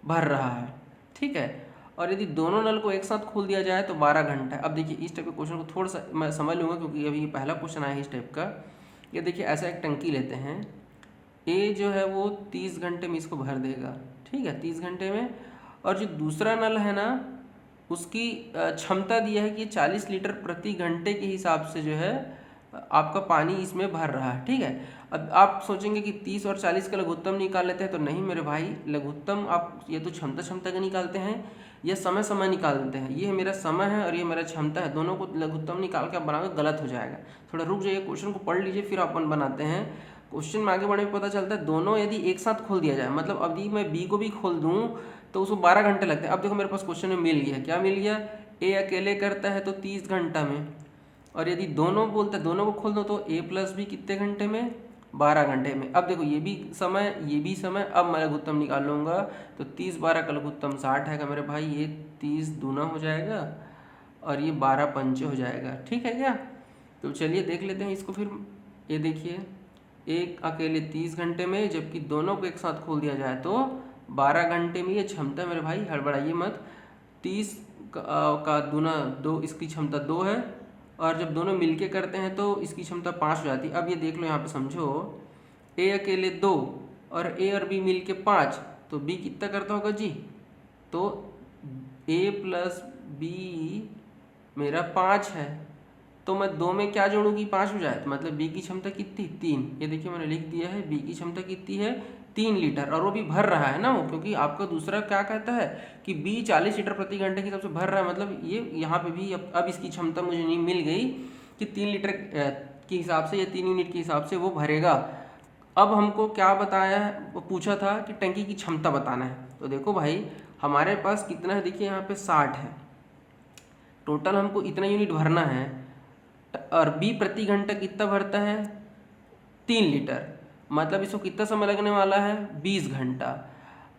भर रहा है, ठीक है। और यदि दोनों नल को एक साथ खोल दिया जाए तो 12 घंटा। अब देखिए इस टाइप के क्वेश्चन को थोड़ा सा मैं समझ लूँगा क्योंकि अभी पहला क्वेश्चन आया है इस टाइप का। ये देखिए ऐसा एक टंकी लेते हैं, ए जो है वो 30 घंटे में इसको भर देगा, ठीक है, 30 घंटे में। और जो दूसरा नल है ना उसकी क्षमता दिया है कि 40 लीटर प्रति घंटे के हिसाब से जो है आपका पानी इसमें भर रहा है, ठीक है। अब आप सोचेंगे कि 30 और 40 का लघुत्तम निकाल लेते हैं, तो नहीं मेरे भाई, लघुत्तम आप ये तो क्षमता का निकालते हैं, ये समय निकालते हैं। ये मेरा समय है और ये मेरा क्षमता है, दोनों को लघुत्तम निकाल के आप बनाओगे गलत हो जाएगा। थोड़ा रुक जाइए, क्वेश्चन को पढ़ लीजिए फिर अपन बनाते हैं। क्वेश्चन में आगे बढ़ने में पता चलता है दोनों यदि एक साथ खोल दिया जाए, मतलब अभी मैं बी को भी खोल दूं तो उसको 12 घंटे लगते हैं। अब देखो मेरे पास क्वेश्चन में मिल गया, क्या मिल गया, ए अकेले करता है तो 30 घंटा में, और यदि दोनों बोलते हैं दोनों को खोल दो तो ए प्लस बी कितने घंटे में, 12 घंटे में। अब देखो ये भी समय ये भी समय, अब मैं लघुत्तम निकाल लूँगा तो 30 12 का लघुत्तम 60 है मेरे भाई, ये 30 दूना हो जाएगा और ये 12 पंचे हो जाएगा, ठीक है क्या। तो चलिए देख लेते हैं इसको फिर। ये देखिए एक अकेले 30 घंटे में, जबकि दोनों को एक साथ खोल दिया जाए तो 12 घंटे में। ये क्षमता मेरे भाई हड़बड़ाइए मत, 30 का दूना 2, इसकी क्षमता 2 है, और जब दोनों मिलके करते हैं तो इसकी क्षमता 5 हो जाती है। अब ये देख लो यहाँ पे समझो, ए अकेले 2 और ए और बी मिल के 5, तो बी कितना करता होगा जी, तो ए प्लस बी मेरा 5 है, तो मैं 2 में क्या जोड़ूंगी, 5 हो जाए, तो मतलब बी की क्षमता कितनी, 3। ये देखिए मैंने लिख दिया है, बी की क्षमता कितनी है, 3 लीटर, और वो भी भर रहा है ना वो, क्योंकि आपका दूसरा क्या कहता है कि बी 40 लीटर प्रति घंटे के हिसाब से भर रहा है। मतलब ये यहाँ पे भी अब इसकी क्षमता मुझे नहीं मिल गई कि 3 लीटर के हिसाब से या 3 यूनिट के हिसाब से वो भरेगा। अब हमको क्या बताया है, वो पूछा था कि टंकी की क्षमता बताना है। तो देखो भाई हमारे पास कितना है, देखिए यहाँ पे 60 है, टोटल हमको इतना यूनिट भरना है, और बी प्रति घंटा कितना भरता है, 3 लीटर, मतलब इसको कितना समय लगने वाला है, 20 घंटा।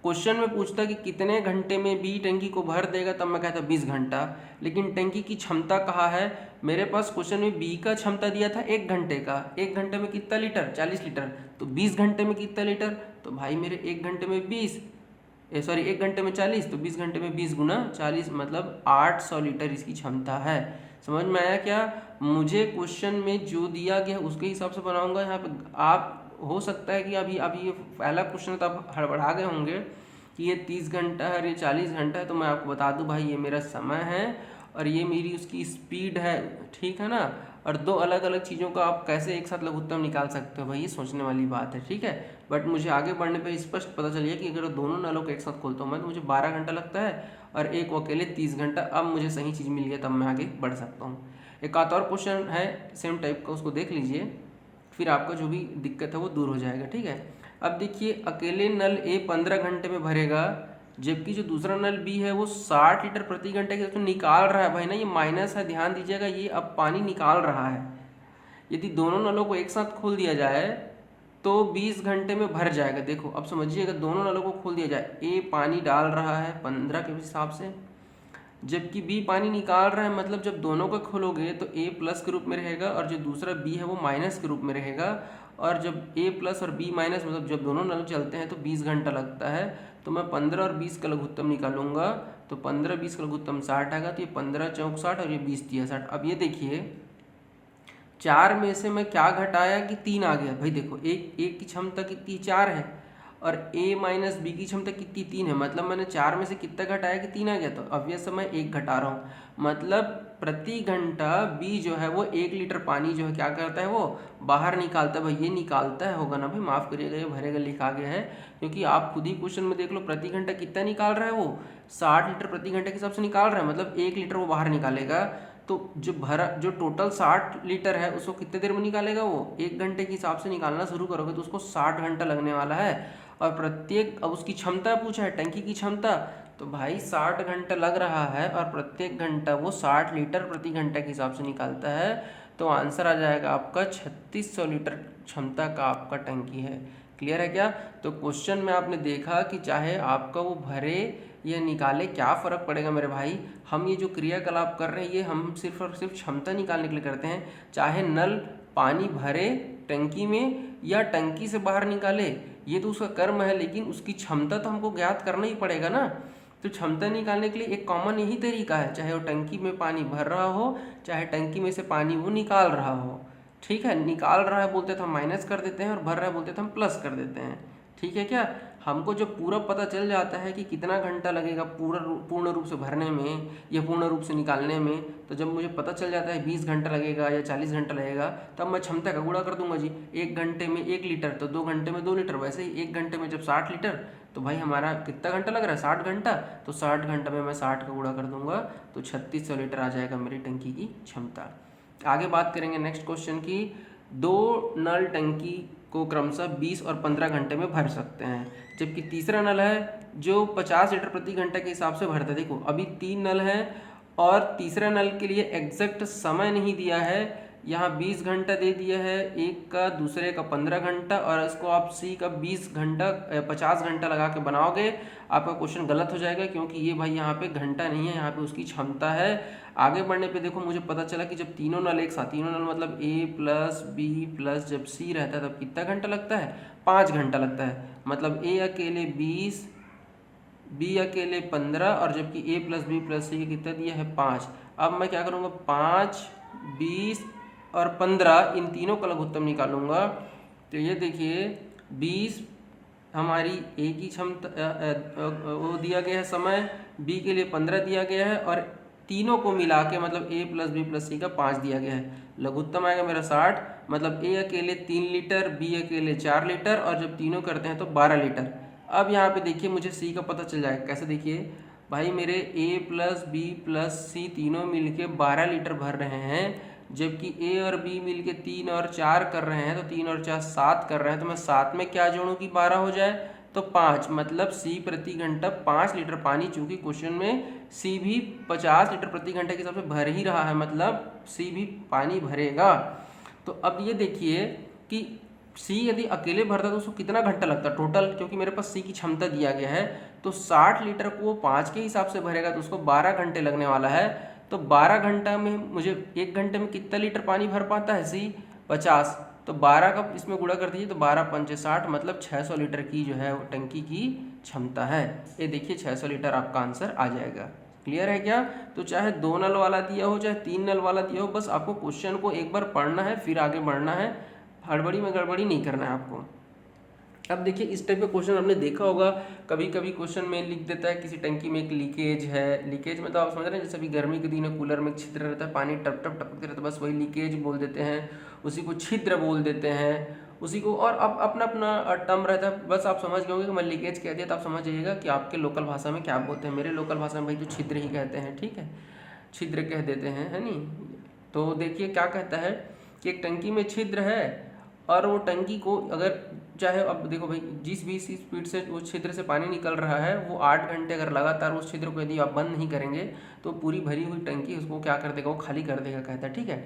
क्वेश्चन में पूछता कि कितने घंटे में बी टंकी को भर देगा, तब मैं कहता 20 घंटा, लेकिन टंकी की क्षमता कहा है मेरे पास। क्वेश्चन में बी का क्षमता दिया था 1 घंटे का, 1 घंटे में कितना लीटर, 40 लीटर, तो 20 घंटे में कितना लीटर, तो भाई मेरे 1 घंटे में 20, 1 घंटे में 40, तो 20 घंटे में 20 गुना 40, मतलब 800 लीटर इसकी क्षमता है। समझ में आया क्या? मुझे क्वेश्चन में जो दिया गया उसके हिसाब से बनाऊंगा। यहाँ पे आप हो सकता है कि अभी ये पहला क्वेश्चन तो आप हड़बड़ा गए होंगे कि ये 30 घंटा है और ये 40 घंटा है, तो मैं आपको बता दूं भाई ये मेरा समय है और ये मेरी उसकी स्पीड है, ठीक है ना। और दो अलग अलग चीज़ों का आप कैसे एक साथ लघुत्तम निकाल सकते हो भाई, ये सोचने वाली बात है, ठीक है। बट मुझे आगे बढ़ने पर स्पष्ट पता चलिए कि अगर दोनों नलों को एक साथ खोलता हूँ मैं तो मुझे 12 घंटा लगता है और एक अकेले 30 घंटा। अब मुझे सही चीज़ मिल गया, तब मैं आगे बढ़ सकता हूँ। एक आधा और क्वेश्चन है सेम टाइप का, उसको देख लीजिए, फिर आपका जो भी दिक्कत है वो दूर हो जाएगा, ठीक है। अब देखिए अकेले नल ए 15 घंटे में भरेगा, जबकि जो दूसरा नल बी है वो 60 लीटर प्रति घंटे के निकाल रहा है। भाई ना ये माइनस है, ध्यान दीजिएगा, ये अब पानी निकाल रहा है। यदि दोनों नलों को एक साथ खोल दिया जाए तो 20 घंटे में भर जाएगा। देखो अब समझिएगा, दोनों नलों को खोल दिया जाए, ए पानी डाल रहा है 15 के हिसाब से, जबकि बी पानी निकाल रहा है। मतलब जब दोनों को खोलोगे तो ए प्लस के रूप में रहेगा और जो दूसरा बी है वो माइनस के रूप में रहेगा। और जब ए प्लस और बी माइनस मतलब जब दोनों नल चलते हैं तो 20 घंटा लगता है। तो मैं 15 और 20 का लघुत्तम निकालूंगा तो 15 20 का लघुत्तम 60 आएगा। तो ये 15 चौक 60 और ये 20 तिया 60। अब ये देखिए 4 में से मैं क्या घटाया कि 3 आ गया। भाई देखो एक की क्षमता कितनी 4 है और a माइनस बी की क्षमता कितनी 3 है। मतलब मैंने 4 में से कितना घटाया कि 3 आ गया। तो अब ये समय 1 घटा रहा हूँ। मतलब प्रति घंटा b जो है वो 1 लीटर पानी जो है क्या करता है वो बाहर निकालता है। भाई ये निकालता है होगा ना भाई, माफ़ करिएगा ये भरेगा लिखा गया है, क्योंकि आप खुद ही क्वेश्चन में देख लो प्रति घंटा कितना निकाल रहा है वो 60 लीटर प्रति घंटे के हिसाब से निकाल रहा है। मतलब 1 लीटर वो बाहर निकालेगा। तो जो टोटल 60 लीटर है उसको कितने देर में निकालेगा वो 1 घंटे के हिसाब से निकालना शुरू करोगे तो उसको 60 घंटा लगने वाला है। और प्रत्येक, अब उसकी क्षमता पूछा है टंकी की क्षमता, तो भाई 60 घंटा लग रहा है और प्रत्येक घंटा वो 60 लीटर प्रति घंटे के हिसाब से निकालता है। तो आंसर आ जाएगा आपका 3600 लीटर क्षमता का आपका टंकी है। क्लियर है क्या? तो क्वेश्चन में आपने देखा कि चाहे आपका वो भरे या निकाले क्या फ़र्क पड़ेगा मेरे भाई। हम ये जो क्रियाकलाप कर रहे हैं ये हम सिर्फ और सिर्फ क्षमता निकालने के लिए करते हैं। चाहे नल पानी भरे टंकी में या टंकी से बाहर निकाले, ये तो उसका कर्म है, लेकिन उसकी क्षमता तो हमको ज्ञात करना ही पड़ेगा ना। तो क्षमता निकालने के लिए एक कॉमन यही तरीका है, चाहे वो टंकी में पानी भर रहा हो चाहे टंकी में से पानी वो निकाल रहा हो। ठीक है, निकाल रहा है बोलते तो हम माइनस कर देते हैं और भर रहा है बोलते तो हम प्लस कर देते हैं। ठीक है क्या? हमको जब पूरा पता चल जाता है कि कितना घंटा लगेगा पूर्ण रूप से भरने में या पूर्ण रूप से निकालने में, तो जब मुझे पता चल जाता है 20 घंटा लगेगा या 40 घंटा लगेगा, तब मैं क्षमता का गुणा कर दूंगा जी। 1 घंटे में 1 लीटर तो 2 घंटे में 2 लीटर, वैसे ही 1 घंटे में जब 60 लीटर तो भाई हमारा कितना घंटा लग रहा है 60 घंटा, तो 60 घंटा में मैं 60 का गुणा कर दूंगा तो 3600 लीटर आ जाएगा मेरी टंकी की क्षमता। आगे बात करेंगे नेक्स्ट क्वेश्चन की। 2 नल टंकी को क्रमशः 20 और 15 घंटे में भर सकते हैं, जबकि तीसरा नल है जो 50 लीटर प्रति घंटे के हिसाब से भरता है। देखो अभी 3 नल हैं और तीसरा नल के लिए एग्जैक्ट समय नहीं दिया है, यहाँ 20 घंटा दे दिया है, एक का दूसरे का 15 घंटा, और इसको आप सी का 50 घंटा लगा के बनाओगे आपका क्वेश्चन गलत हो जाएगा, क्योंकि ये भाई यहाँ पे घंटा नहीं है, यहाँ पे उसकी क्षमता है। आगे बढ़ने पे देखो मुझे पता चला कि जब तीनों नल एक साथ, तीनों नल मतलब ए प्लस बी प्लस जब सी रहता है तब कितना घंटा लगता है 5 घंटा लगता है। मतलब ए अकेले 20 बी अकेले 15 और जबकि ए प्लस बी प्लस सी कितना दिया है 5। अब मैं क्या करूँगा 5 20 और 15 इन तीनों का लघुत्तम निकालूंगा। तो ये देखिए 20 हमारी ए की क्षमता वो दिया गया है समय, बी के लिए 15 दिया गया है और तीनों को मिला के मतलब ए प्लस बी प्लस सी का 5 दिया गया है। लघुत्तम आएगा मेरा 60, मतलब ए अकेले 3 लीटर बी अकेले 4 लीटर और जब तीनों करते हैं तो 12 लीटर। अब यहाँ पे देखिए मुझे सी का पता चल जाएगा। कैसे? देखिए भाई मेरे ए प्लस बी प्लस सी तीनों मिलके 12 लीटर भर रहे हैं, जबकि ए और बी मिलके 3 और 4 कर रहे हैं, तो 3 और 4 7 कर रहे हैं। तो मैं 7 में क्या जोड़ूं कि 12 हो जाए, तो 5, मतलब सी प्रति घंटा 5 लीटर पानी, चूँकि क्वेश्चन में सी भी 50 लीटर प्रति घंटे के हिसाब से भर ही रहा है, मतलब सी भी पानी भरेगा। तो अब ये देखिए कि सी यदि अकेले भरता तो उसको कितना घंटा लगता टोटल, क्योंकि मेरे पास सी की क्षमता दिया गया है। तो 60 लीटर को वो 5 के हिसाब से भरेगा तो उसको 12 घंटे लगने वाला है। तो 12 घंटा में मुझे 1 घंटे में कितना लीटर पानी भर पाता है सी 50, तो 12 का इसमें गुणा कर दीजिए तो 12 पंचे 60, मतलब 600 लीटर की जो है वो टंकी की क्षमता है। ये देखिए 600 लीटर आपका आंसर आ जाएगा। क्लियर है क्या? तो चाहे 2 नल वाला दिया हो चाहे 3 नल वाला दिया हो, बस आपको क्वेश्चन को एक बार पढ़ना है फिर आगे बढ़ना है, हड़बड़ी में गड़बड़ी नहीं करना है आपको। अब देखिए इस टाइप का क्वेश्चन आपने देखा होगा, कभी कभी क्वेश्चन में लिख देता है किसी टंकी में एक लीकेज है। लीकेज में तो आप समझ रहे हैं, जैसे अभी गर्मी के दिन है कूलर में छिद्र रहता है, पानी टप टप टपकते रहता है, बस वही लीकेज बोल देते हैं, उसी को छिद्र बोल देते हैं, उसी को और अब अपना अपना टर्म रहता है। बस आप समझ गए होंगे कि मैं लीकेज कह दिया तो आप समझ जाइएगा कि आपके लोकल भाषा में क्या बोलते हैं। मेरे लोकल भाषा में भाई तो छिद्र ही कहते हैं, ठीक है, छिद्र कह देते हैं, है नहीं। तो देखिए क्या कहता है कि एक टंकी में छिद्र है और वो टंकी को अगर चाहे अब देखो भाई जिस भी स्पीड से उस छिद्र से पानी निकल रहा है वो 8 घंटे अगर लगातार उस छिद्र को यदि आप बंद नहीं करेंगे तो पूरी भरी हुई टंकी उसको क्या कर देगा, वो खाली कर देगा कहता है। ठीक है,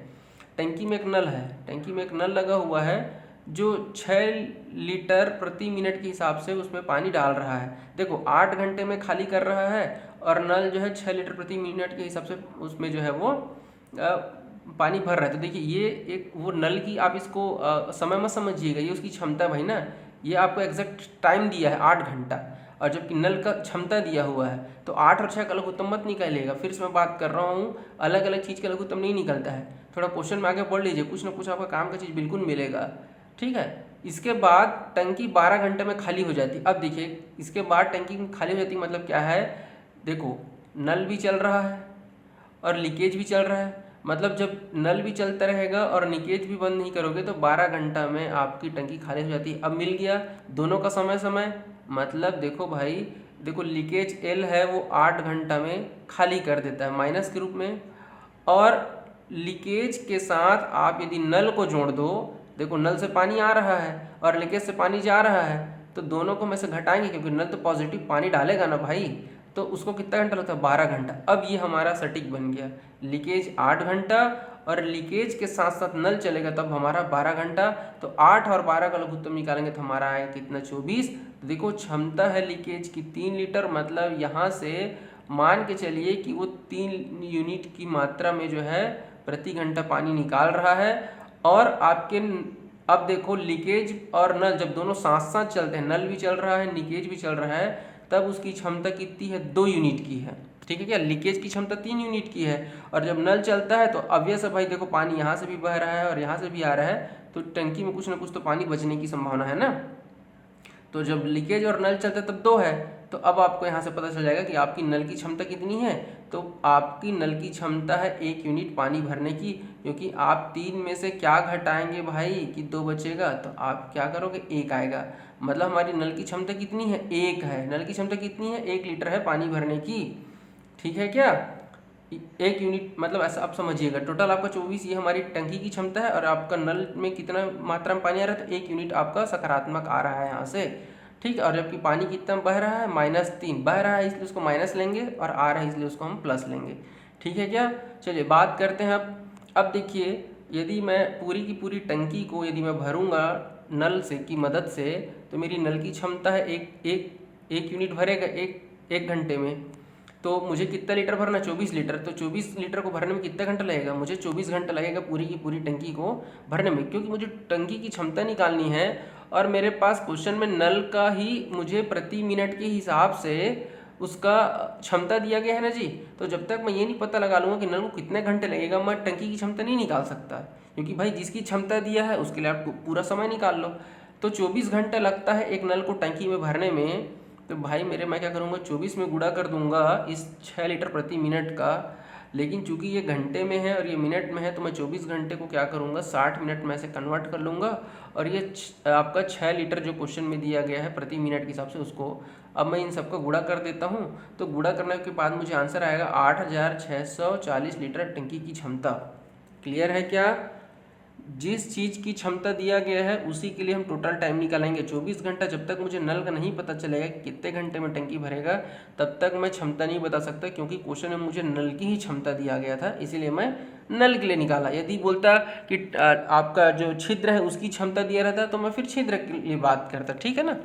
टंकी में एक नल है, टंकी में एक नल लगा हुआ है जो 6 लीटर प्रति मिनट के हिसाब से उसमें पानी डाल रहा है। देखो 8 घंटे में खाली कर रहा है और नल जो है 6 लीटर प्रति मिनट के हिसाब से उसमें जो है वो पानी भर रहा है। तो देखिए ये एक वो नल की आप इसको समय मत समझिएगा, ये उसकी क्षमता भाई ना, ये आपको एग्जैक्ट टाइम दिया है 8 घंटा, और जबकि नल का क्षमता दिया हुआ है तो 8 और 6 का लघुत्तम मत निकालिएगा। फिर से मैं बात कर रहा हूँ, अलग अलग चीज़ का लघुत्तम नहीं निकलता है। थोड़ा क्वेश्चन में आगे पढ़ लीजिए, कुछ ना कुछ आपका काम का चीज़ बिल्कुल मिलेगा। ठीक है, इसके बाद टंकी 12 घंटे में खाली हो जाती। अब देखिए इसके बाद टंकी खाली हो जाती मतलब क्या है, देखो नल भी चल रहा है और लीकेज भी चल रहा है, मतलब जब नल भी चलता रहेगा और लीकेज भी बंद नहीं करोगे तो 12 घंटा में आपकी टंकी खाली हो जाती है। अब मिल गया दोनों का समय समय, मतलब देखो भाई, देखो लीकेज एल है वो 8 घंटा में खाली कर देता है माइनस के रूप में, और लीकेज के साथ आप यदि नल को जोड़ दो, देखो नल से पानी आ रहा है और लीकेज से पानी जा रहा है, तो दोनों को में से घटाएंगे क्योंकि नल तो पॉजिटिव पानी डालेगा ना भाई, तो उसको कितना घंटा लगता है, 12 घंटा। अब ये हमारा सटीक बन गया, लीकेज 8 घंटा और लीकेज के साथ साथ नल चलेगा तब हमारा 12 घंटा। तो 8 और 12 का लघुत्तम निकालेंगे तो हमारा आएगा कितना, 24। तो देखो क्षमता है लीकेज की 3 लीटर, मतलब यहाँ से मान के चलिए कि वो 3 यूनिट की मात्रा में जो है प्रति घंटा पानी निकाल रहा है। और आपके अब देखो लीकेज और नल जब दोनों साथ साथ चलते हैं, नल भी चल रहा है लीकेज भी चल रहा है, तब उसकी क्षमता कितनी है, 2 यूनिट की है। ठीक है क्या, लीकेज की क्षमता 3 यूनिट की है, और जब नल चलता है तो ऑब्वियस है भाई, देखो पानी यहाँ से भी बह रहा है और यहाँ से भी आ रहा है, तो टंकी में कुछ ना कुछ तो पानी बचने की संभावना है ना। तो जब लीकेज और नल चलता है तब 2 है, तो अब आपको यहाँ से पता चल जाएगा कि आपकी नल की क्षमता कितनी है। तो आपकी नल की क्षमता है 1 यूनिट पानी भरने की, क्योंकि आप 3 में से क्या घटाएंगे भाई कि 2 बचेगा, तो आप क्या करोगे, 1 आएगा। मतलब हमारी नल की क्षमता कितनी है, 1 है। नल की क्षमता कितनी है, 1 लीटर है पानी भरने की। ठीक है क्या, 1 यूनिट मतलब ऐसा आप समझिएगा, टोटल आपका 24 ये हमारी टंकी की क्षमता है, और आपका नल में कितना मात्रा में पानी आ रहा है, तो 1 यूनिट आपका सकारात्मक आ रहा है यहाँ से। ठीक है, और जबकि पानी कितना बह रहा है, -3 बह रहा है, इसलिए उसको माइनस लेंगे, और आ रहा है इसलिए उसको हम प्लस लेंगे। ठीक है क्या, चलिए बात करते हैं अब देखिए, यदि मैं पूरी की पूरी टंकी को यदि मैं भरूंगा नल से की मदद से, तो मेरी नल की क्षमता है एक यूनिट भरेगा एक घंटे में, तो मुझे कितना लीटर भरना, 24 लीटर। तो 24 लीटर को भरने में कितना घंटा लगेगा, मुझे 24 घंटा लगेगा पूरी की पूरी टंकी को भरने में, क्योंकि मुझे टंकी की क्षमता निकालनी है, और मेरे पास क्वेश्चन में नल का ही मुझे प्रति मिनट के हिसाब से उसका क्षमता दिया गया है ना जी। तो जब तक मैं ये नहीं पता लगा लूँगा कि नल को कितने घंटे लगेगा, मैं टंकी की क्षमता नहीं निकाल सकता, क्योंकि भाई जिसकी क्षमता दिया है उसके लिए आप पूरा समय निकाल लो। तो 24 घंटे लगता है एक नल को टंकी में भरने में, तो भाई मैं क्या करूँगा, 24 में गुणा कर दूंगा इस 6 लीटर प्रति मिनट का, लेकिन चूंकि ये घंटे में है और ये मिनट में है, तो मैं 24 घंटे को क्या करूँगा, 60 मिनट में से कन्वर्ट कर लूँगा, और ये आपका 6 लीटर जो क्वेश्चन में दिया गया है प्रति मिनट के हिसाब से, उसको अब मैं इन सबका गुणा कर देता हूँ। तो गुणा करने के बाद मुझे आंसर आएगा 8640 लीटर टंकी की क्षमता। क्लियर है क्या, जिस चीज़ की क्षमता दिया गया है उसी के लिए हम टोटल टाइम निकालेंगे 24 घंटा। जब तक मुझे नल का नहीं पता चलेगा कि कितने घंटे में टंकी भरेगा, तब तक मैं क्षमता नहीं बता सकता, क्योंकि क्वेश्चन में मुझे नल की ही क्षमता दिया गया था, इसीलिए मैं नल के लिए निकाला। यदि बोलता कि आपका जो छिद्र है उसकी क्षमता दिया रहता तो मैं फिर छिद्र के लिए बात करता। ठीक है ना,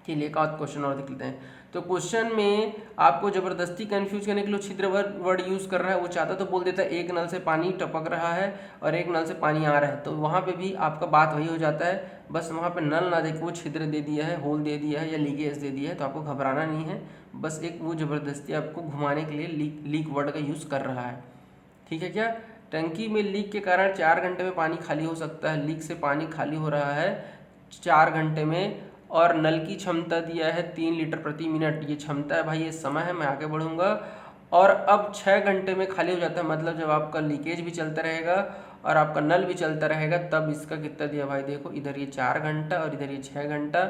चलिए एक आध क्वेश्चन और देख लेते हैं। तो क्वेश्चन में आपको ज़बरदस्ती कंफ्यूज करने के लिए छिद्र वर्ड यूज़ कर रहा है। वो चाहता तो बोल देता है एक नल से पानी टपक रहा है और एक नल से पानी आ रहा है, तो वहाँ पे भी आपका बात वही हो जाता है, बस वहाँ पे नल ना देखो, वो छिद्र दे दिया है, होल दे दिया है या लीकेज दे दिया है, तो आपको घबराना नहीं है। बस एक वो ज़बरदस्ती आपको घुमाने के लिए लीक वर्ड का यूज़ कर रहा है। ठीक है क्या, टंकी में लीक के कारण 4 घंटे में पानी खाली हो सकता है। लीक से पानी खाली हो रहा है 4 घंटे में, और नल की क्षमता दिया है 3 लीटर प्रति मिनट, ये क्षमता है भाई, ये समय है, मैं आगे बढ़ूंगा। और अब 6 घंटे में खाली हो जाता है, मतलब जब आपका लीकेज भी चलता रहेगा और आपका नल भी चलता रहेगा, तब इसका कितना दिया भाई, देखो इधर ये 4 घंटा और इधर ये 6 घंटा,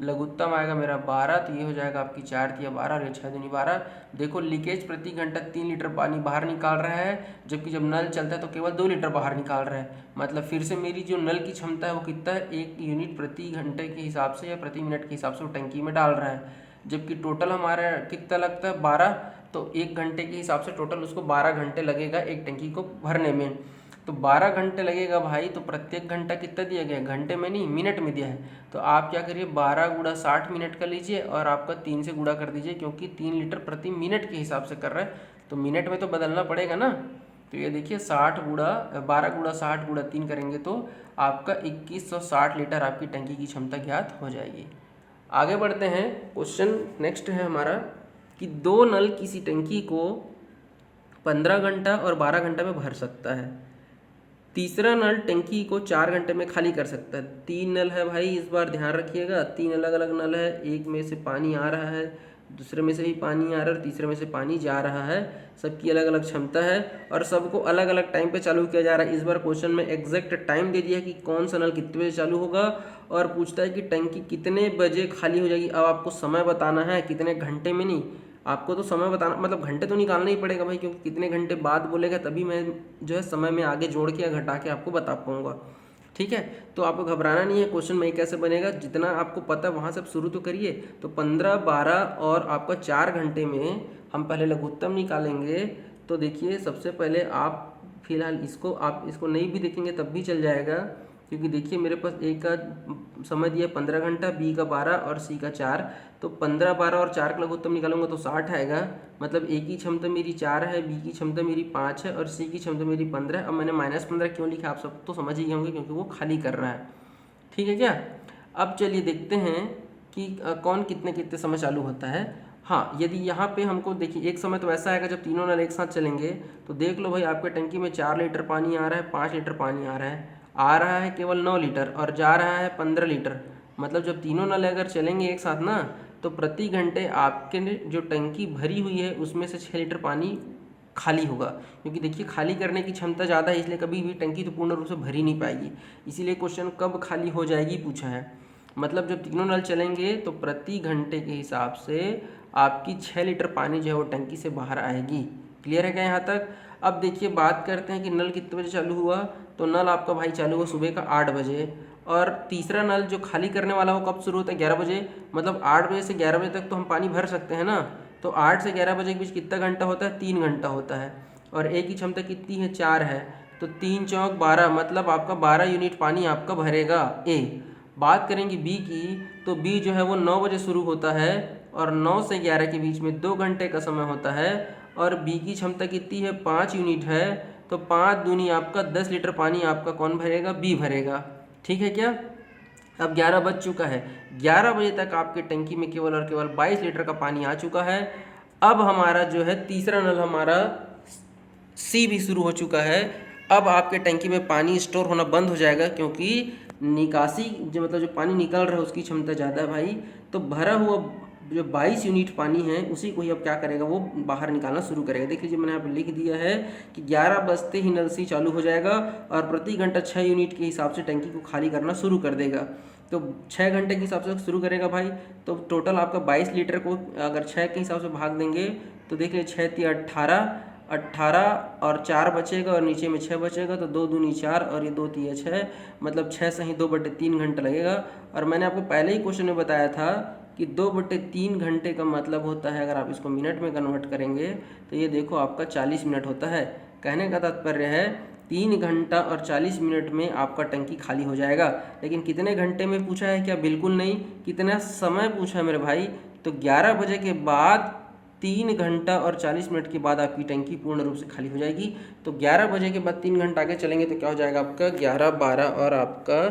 लघुत्तम आएगा मेरा 12, तो ये हो जाएगा आपकी 4 तिया 12 और ये 6 दूनी 12। देखो लीकेज प्रति घंटा 3 लीटर पानी बाहर निकाल रहा है, जबकि जब नल चलता है तो केवल 2 लीटर बाहर निकाल रहा है। मतलब फिर से मेरी जो नल की क्षमता है वो कितना है, 1 यूनिट प्रति घंटे के हिसाब से या प्रति मिनट के हिसाब से वो टंकी में डाल रहा है, जबकि टोटल हमारा कितना लगता है 12, तो 1 घंटे के हिसाब से टोटल उसको 12 घंटे लगेगा एक टंकी को भरने में। तो 12 घंटे लगेगा भाई, तो प्रत्येक घंटा कितना दिया गया है, घंटे में नहीं मिनट में दिया है। तो आप क्या करिए 12 गुणा 60 मिनट का लीजिए और आपका 3 से गुणा कर दीजिए, क्योंकि 3 लीटर प्रति मिनट के हिसाब से कर रहा है, तो मिनट में तो बदलना पड़ेगा ना। तो ये देखिए 12 गुणा 60 गुणा 3 करेंगे तो आपका 2160 लीटर आपकी टंकी की क्षमता ज्ञात हो जाएगी। आगे बढ़ते हैं, क्वेश्चन नेक्स्ट है हमारा कि 2 नल किसी टंकी को 15 घंटा और 12 घंटा में भर सकता है। तीसरा नल टंकी को 4 घंटे में खाली कर सकता है। 3 नल है भाई, इस बार ध्यान रखिएगा, 3 अलग अलग नल है, एक में से पानी आ रहा है, दूसरे में से भी पानी आ रहा है और तीसरे में से पानी जा रहा है। सबकी अलग अलग क्षमता है और सबको अलग अलग टाइम पे चालू किया जा रहा है। इस बार क्वेश्चन में एग्जैक्ट टाइम दे दिया है कि कौन सा नल कितने बजे चालू होगा और पूछता है कि टंकी कितने बजे खाली हो जाएगी। अब आपको समय बताना है, कितने घंटे में नहीं, आपको तो समय बताना, मतलब घंटे तो निकालना ही पड़ेगा भाई, क्योंकि कितने घंटे बाद बोलेगा तभी मैं जो है समय में आगे जोड़ के या घटा के आपको बता पाऊँगा। ठीक है, तो आपको घबराना नहीं है, क्वेश्चन में कैसे बनेगा, जितना आपको पता है वहाँ से शुरू तो करिए। तो 15, 12 और आपका 4 घंटे में हम पहले लघुत्तम निकालेंगे। तो देखिए सबसे पहले आप फिलहाल आप इसको नहीं भी देखेंगे तब भी चल जाएगा, क्योंकि देखिए मेरे पास ए का समय दिया 15 घंटा, बी का 12 और सी का 4। तो 15, 12 और 4 का लघुत्तम निकालूंगा तो 60 आएगा। मतलब ए की क्षमता मेरी 4 है, बी की क्षमता मेरी 5 है और सी की क्षमता मेरी 15 है। अब मैंने -15 क्यों लिखा आप सब तो समझ ही होंगे, क्योंकि वो खाली कर रहा है। ठीक है क्या, अब चलिए देखते हैं कि कौन कितने कितने समय चालू होता है। हाँ, यदि यहाँ पे हमको देखिए एक समय तो ऐसा आएगा जब तीनों नल एक साथ चलेंगे। तो देख लो भाई, आपके टंकी में 4 लीटर पानी आ रहा है, 5 लीटर पानी आ रहा है केवल 9 लीटर और जा रहा है 15 लीटर। मतलब जब तीनों नल अगर चलेंगे एक साथ ना, तो प्रति घंटे आपके जो टंकी भरी हुई है उसमें से 6 लीटर पानी खाली होगा। क्योंकि देखिए खाली करने की क्षमता ज़्यादा है, इसलिए कभी भी टंकी तो पूर्ण रूप से भरी नहीं पाएगी। इसीलिए क्वेश्चन कब खाली हो जाएगी पूछा है। मतलब जब तीनों नल चलेंगे तो प्रति घंटे के हिसाब से आपकी 6 लीटर पानी जो है वो टंकी से बाहर आएगी। क्लियर है क्या यहाँ तक। अब देखिए बात करते हैं कि नल कितने बजे चालू हुआ। तो नल आपका भाई चालू हुआ सुबह का 8 बजे और तीसरा नल जो खाली करने वाला वो कब शुरू होता है, 11 बजे। मतलब 8 बजे से 11 बजे तक तो हम पानी भर सकते हैं ना। तो 8 से 11 बजे के बीच कितना घंटा होता है, 3 घंटा होता है। और ए की क्षमता कितनी है, 4 है। तो 3 चौक 12, मतलब आपका 12 यूनिट पानी आपका भरेगा ए। बात करेंगे बी की, तो बी जो है वो 9 बजे शुरू होता है और 9 से 11 के बीच में 2 घंटे का समय होता है। और बी की क्षमता कितनी है, 5 यूनिट है। तो 5 दूनी आपका 10 लीटर पानी आपका कौन भरेगा, बी भरेगा। ठीक है क्या। अब 11 बज चुका है, 11 बजे तक आपके टंकी में केवल और केवल 22 लीटर का पानी आ चुका है। अब हमारा जो है तीसरा नल हमारा सी भी शुरू हो चुका है। अब आपके टंकी में पानी स्टोर होना बंद हो जाएगा, क्योंकि निकासी जो मतलब जो पानी निकल रहा है उसकी क्षमता ज़्यादा है भाई। तो भरा हुआ जो 22 यूनिट पानी है उसी को ही अब क्या करेगा, वो बाहर निकालना शुरू करेगा। देख लीजिए मैंने यहाँ पर लिख दिया है कि 11 बजते ही नल सी चालू हो जाएगा और प्रति घंटा 6 यूनिट के हिसाब से टंकी को खाली करना शुरू कर देगा। तो 6 घंटे के हिसाब से शुरू करेगा भाई। तो टोटल आपका 22 लीटर को अगर 6 के हिसाब से भाग देंगे तो देख लीजिए 6 तिया 18 और 4 बचेगा और नीचे में 6 बचेगा। तो 2 दूनी 4 और ये 2 तिया 6, मतलब 6 से ही 2/3 घंटा लगेगा। और मैंने आपको पहले ही क्वेश्चन में बताया था कि 2/3 घंटे का मतलब होता है, अगर आप इसको मिनट में कन्वर्ट करेंगे तो ये देखो आपका 40 मिनट होता है। कहने का तात्पर्य है 3 घंटा और 40 मिनट में आपका टंकी खाली हो जाएगा। लेकिन कितने घंटे में पूछा है क्या, बिल्कुल नहीं, कितना समय पूछा है मेरे भाई। तो 11 बजे के बाद 3 घंटा और 40 मिनट के बाद आपकी टंकी पूर्ण रूप से खाली हो जाएगी। तो 11 बजे के बाद 3 घंटा आगे चलेंगे तो क्या हो जाएगा आपका 11, 12 और आपका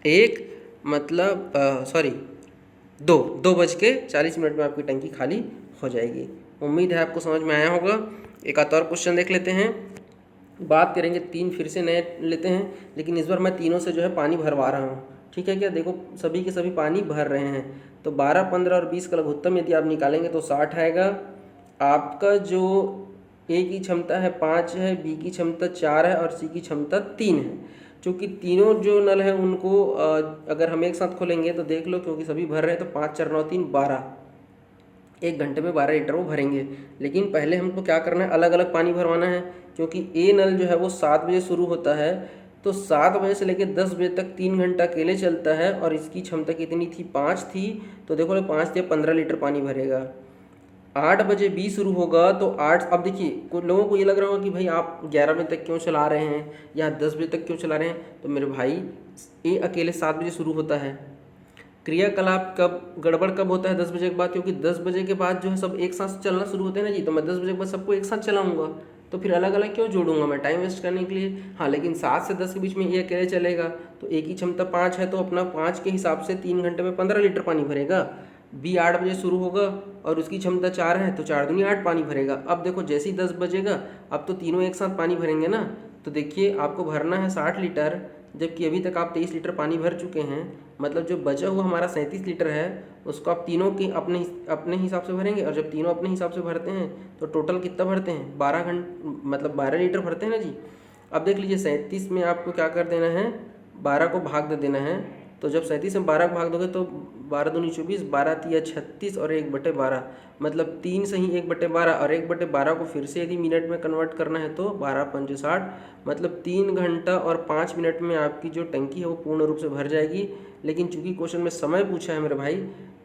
1, मतलब 2:40 में आपकी टंकी खाली हो जाएगी। उम्मीद है आपको समझ में आया होगा। एक आध और क्वेश्चन देख लेते हैं। बात करेंगे 3 फिर से नए लेते हैं, लेकिन इस बार मैं तीनों से जो है पानी भरवा रहा हूँ। ठीक है क्या, देखो सभी के सभी पानी भर रहे हैं। तो 12, 15 और 20 का लघुत्तम यदि आप निकालेंगे तो 60 आएगा। आपका जो ए की क्षमता है 5 है, बी की क्षमता 4 है और सी की क्षमता 3 है। चूँकि तीनों जो नल हैं उनको अगर हम एक साथ खोलेंगे तो देख लो, क्योंकि सभी भर रहे हैं, तो 5 4 9 3 12, 1 घंटे में 12 लीटर वो भरेंगे। लेकिन पहले हमको क्या करना है, अलग अलग पानी भरवाना है, क्योंकि ए नल जो है वो 7 बजे शुरू होता है, तो 7 बजे से लेकर 10 बजे तक 3 घंटा अकेले चलता है और इसकी क्षमता कितनी थी, 5 थी। तो देखो 5 या 15 लीटर पानी भरेगा। 8 बजे बी शुरू होगा तो 8, अब देखिए कुछ लोगों को ये लग रहा होगा कि भाई आप 11 बजे तक क्यों चला रहे हैं या 10 बजे तक क्यों चला रहे हैं। तो मेरे भाई ए अकेले 7 बजे शुरू होता है। क्रियाकलाप कब गड़बड़ कब होता है, 10 बजे के बाद, क्योंकि 10 बजे के बाद जो है सब एक साथ चलना शुरू होते हैं ना जी। तो मैं 10 बजे के बाद सबको एक साथ चलाऊंगा, तो फिर अलग अलग क्यों जोड़ूंगा मैं टाइम वेस्ट करने के लिए। हाँ, लेकिन 7 से 10 के बीच में ये अकेले चलेगा, तो ए की क्षमता 5 है, तो अपना 5 के हिसाब से 3 घंटे में 15 लीटर पानी भरेगा। बी 8 बजे शुरू होगा और उसकी क्षमता 4 है, तो 4 दूनी 8 पानी भरेगा। अब देखो जैसे ही 10 बजेगा, अब तो तीनों एक साथ पानी भरेंगे ना। तो देखिए आपको भरना है 60 लीटर, जबकि अभी तक आप 23 लीटर पानी भर चुके हैं। मतलब जो बचा हुआ हमारा 37 लीटर है, उसको आप तीनों की अपने हिसाब से भरेंगे। और जब तीनों अपने हिसाब से भरते हैं तो टोटल कितना भरते हैं, 12 घंटे, मतलब 12 लीटर भरते हैं ना जी। अब देख लीजिए 37 में आपको क्या कर देना है, 12 को भाग दे देना है। तो जब 37 में 12 को भाग दोगे तो 12 दूनी 24, 12 तिया 36 और 1/12, मतलब 3 से ही 1/12, और 1/12 को फिर से यदि मिनट में कन्वर्ट करना है तो 12 पंजे 60, मतलब 3 घंटा और 5 मिनट में आपकी जो टंकी है वो पूर्ण रूप से भर जाएगी। लेकिन चूंकि क्वेश्चन में समय पूछा है मेरे भाई,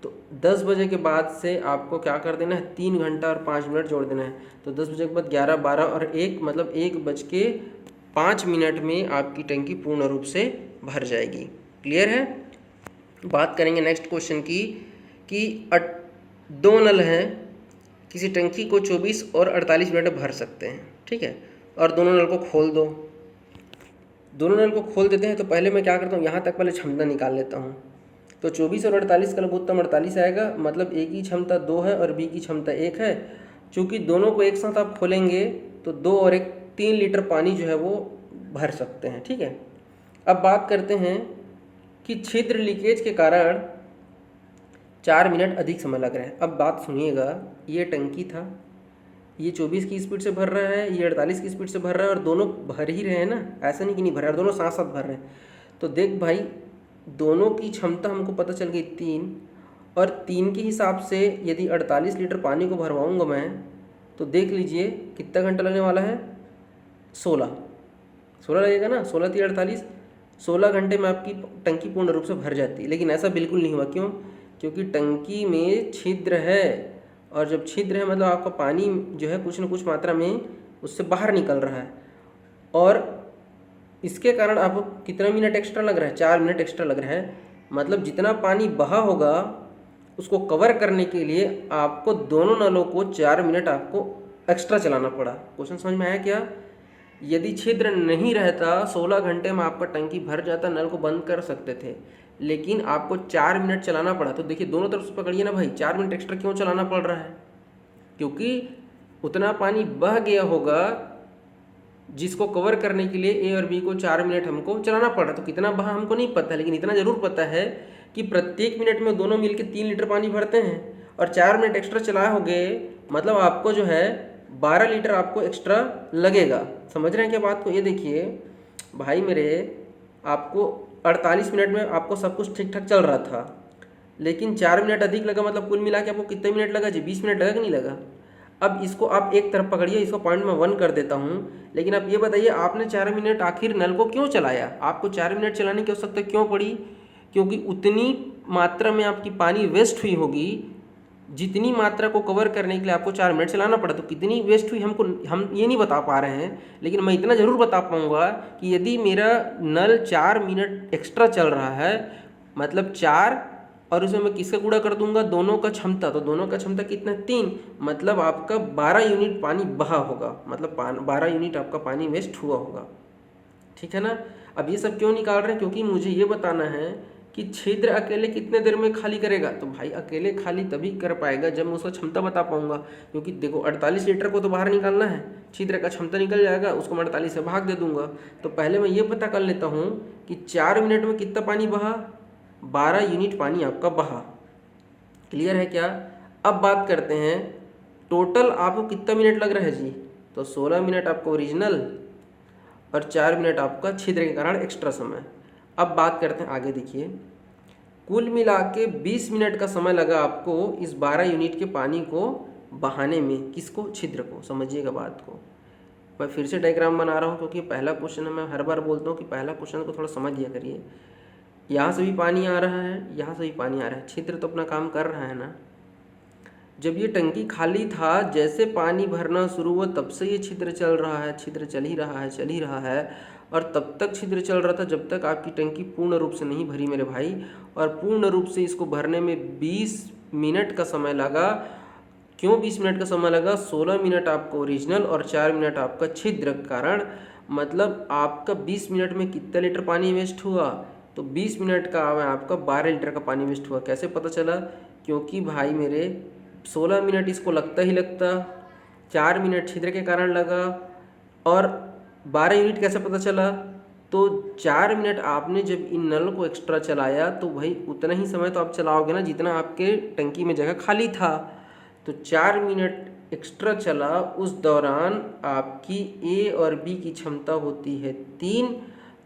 तो 10 बजे के बाद से आपको क्या कर देना है, 3 घंटा और 5 मिनट जोड़ देना है। तो 10 बजे के बाद 11 12 और 1, मतलब 1:05 में आपकी टंकी पूर्ण रूप से भर जाएगी। क्लियर है। बात करेंगे नेक्स्ट क्वेश्चन की कि 2 नल हैं, किसी टंकी को 24 और 48 मिनट में भर सकते हैं, ठीक है। और दोनों नल को खोल दो। दोनों नल को खोल देते हैं तो पहले मैं क्या करता हूँ, यहाँ तक पहले क्षमता निकाल लेता हूँ। तो 24 और 48 का लघुत्तम 48 आएगा, मतलब ए की क्षमता 2 है और बी की क्षमता 1 है। चूँकि दोनों को एक साथ आप खोलेंगे तो 2 और 1 3 लीटर पानी जो है वो भर सकते हैं, ठीक है। अब बात करते हैं कि छिद्र लीकेज के कारण 4 मिनट अधिक समय लग रहा है। अब बात सुनिएगा, ये टंकी था, ये 24 की स्पीड से भर रहा है, ये 48 की स्पीड से भर रहा है, और दोनों भर ही रहे हैं ना, ऐसा नहीं कि नहीं भर रहा है, दोनों साथ साथ भर रहे हैं। तो देख भाई, दोनों की क्षमता हमको पता चल गई 3, और 3 के हिसाब से यदि 48 लीटर पानी को भरवाऊँगा मैं, तो देख लीजिए कितना घंटा लगने वाला है, 16 लगेगा ना, 16 3 48, 16 घंटे में आपकी टंकी पूर्ण रूप से भर जाती है। लेकिन ऐसा बिल्कुल नहीं हुआ, क्यों? क्योंकि टंकी में छिद्र है, और जब छिद्र है मतलब आपका पानी जो है कुछ न कुछ मात्रा में उससे बाहर निकल रहा है, और इसके कारण आपको कितना मिनट एक्स्ट्रा लग रहा है, 4 मिनट एक्स्ट्रा लग रहा है। मतलब जितना पानी बहा होगा उसको कवर करने के लिए आपको दोनों नलों को 4 मिनट आपको एक्स्ट्रा चलाना पड़ा। क्वेश्चन समझ में आया क्या? यदि छिद्र नहीं रहता 16 घंटे में आपका टंकी भर जाता, नल को बंद कर सकते थे, लेकिन आपको 4 मिनट चलाना पड़ा। तो देखिए दोनों तरफ से पकड़िए ना भाई, 4 मिनट एक्स्ट्रा क्यों चलाना पड़ रहा है? क्योंकि उतना पानी बह गया होगा जिसको कवर करने के लिए ए और बी को 4 मिनट हमको चलाना पड़ रहा। तो कितना बहा हमको नहीं पता, लेकिन इतना ज़रूर पता है कि प्रत्येक मिनट में दोनों मिलकर 3 लीटर पानी भरते हैं, और 4 मिनट एक्स्ट्रा चलाए होगे, मतलब आपको जो है 12 लीटर आपको एक्स्ट्रा लगेगा। समझ रहे हैं क्या बात को? ये देखिए भाई मेरे, आपको 48 मिनट में आपको सब कुछ ठीक ठाक चल रहा था, लेकिन 4 मिनट अधिक लगा, मतलब कुल मिला के आपको कितने मिनट लगा जी? 20 मिनट लगा कि नहीं लगा? अब इसको आप एक तरफ पकड़िए, इसको पॉइंट में 1 कर देता हूँ। लेकिन आप ये बताइए, आपने 4 मिनट आखिर नल को क्यों चलाया? आपको 4 मिनट चलाने की आवश्यकता क्यों पड़ी? क्योंकि उतनी मात्रा में आपकी पानी वेस्ट हुई होगी जितनी मात्रा को कवर करने के लिए आपको 4 मिनट चलाना पड़ा। तो कितनी वेस्ट हुई हम ये नहीं बता पा रहे हैं, लेकिन मैं इतना ज़रूर बता पाऊँगा कि यदि मेरा नल 4 मिनट एक्स्ट्रा चल रहा है, मतलब 4, और उसमें मैं किसका गुणा कर दूंगा? दोनों का क्षमता। तो दोनों का क्षमता कितना? 3, मतलब आपका 12 यूनिट पानी बहा होगा, मतलब 12 यूनिट आपका पानी वेस्ट हुआ होगा, ठीक है ना। अब ये सब क्यों निकाल रहे हैं? क्योंकि मुझे ये बताना है कि छिद्र अकेले कितने देर में खाली करेगा। तो भाई अकेले खाली तभी कर पाएगा जब मैं उसका क्षमता बता पाऊंगा, क्योंकि देखो 48 लीटर को तो बाहर निकालना है, छिद्र का क्षमता निकल जाएगा, उसको मैं 48 से भाग दे दूंगा। तो पहले मैं ये पता कर लेता हूँ कि 4 मिनट में कितना पानी बहा, 12 यूनिट पानी आपका बहा। क्लियर है क्या? अब बात करते हैं टोटल आपको कितना मिनट लग रहा है जी? तो 16 मिनट आपका ओरिजिनल और 4 मिनट आपका छिद्र के कारण एक्स्ट्रा समय। अब बात करते हैं आगे। देखिए कुल मिला के 20 मिनट का समय लगा आपको इस 12 यूनिट के पानी को बहाने में। किसको? छिद्र को। समझिएगा बात को। मैं फिर से डायग्राम बना रहा हूँ क्योंकि पहला क्वेश्चन है, मैं हर बार बोलता हूँ कि पहला क्वेश्चन को थोड़ा समझ लिया करिए। यहाँ से भी पानी आ रहा है, यहाँ से भी पानी आ रहा है, छिद्र तो अपना काम कर रहा है ना। जब ये टंकी खाली था, जैसे पानी भरना शुरू हुआ तब से ये छिद्र चल रहा है, छिद्र चल ही रहा है, चल ही रहा है। और तब तक छिद्र चल रहा था जब तक आपकी टंकी पूर्ण रूप से नहीं भरी मेरे भाई। और पूर्ण रूप से इसको भरने में 20 मिनट का समय लगा। क्यों 20 मिनट का समय लगा? 16 मिनट आपका ओरिजिनल और 4 मिनट आपका छिद्र के कारण। मतलब आपका 20 मिनट में कितना लीटर पानी वेस्ट हुआ? तो 20 मिनट का आपका 12 लीटर का पानी वेस्ट हुआ। कैसे पता चला? क्योंकि भाई मेरे 16 मिनट इसको लगता ही लगता, 4 मिनट छिद्र के कारण लगा, और 12 यूनिट कैसे पता चला? तो 4 मिनट आपने जब इन नल को एक्स्ट्रा चलाया तो भाई उतना ही समय तो आप चलाओगे ना जितना आपके टंकी में जगह खाली था। तो 4 मिनट एक्स्ट्रा चला, उस दौरान आपकी ए और बी की क्षमता होती है 3।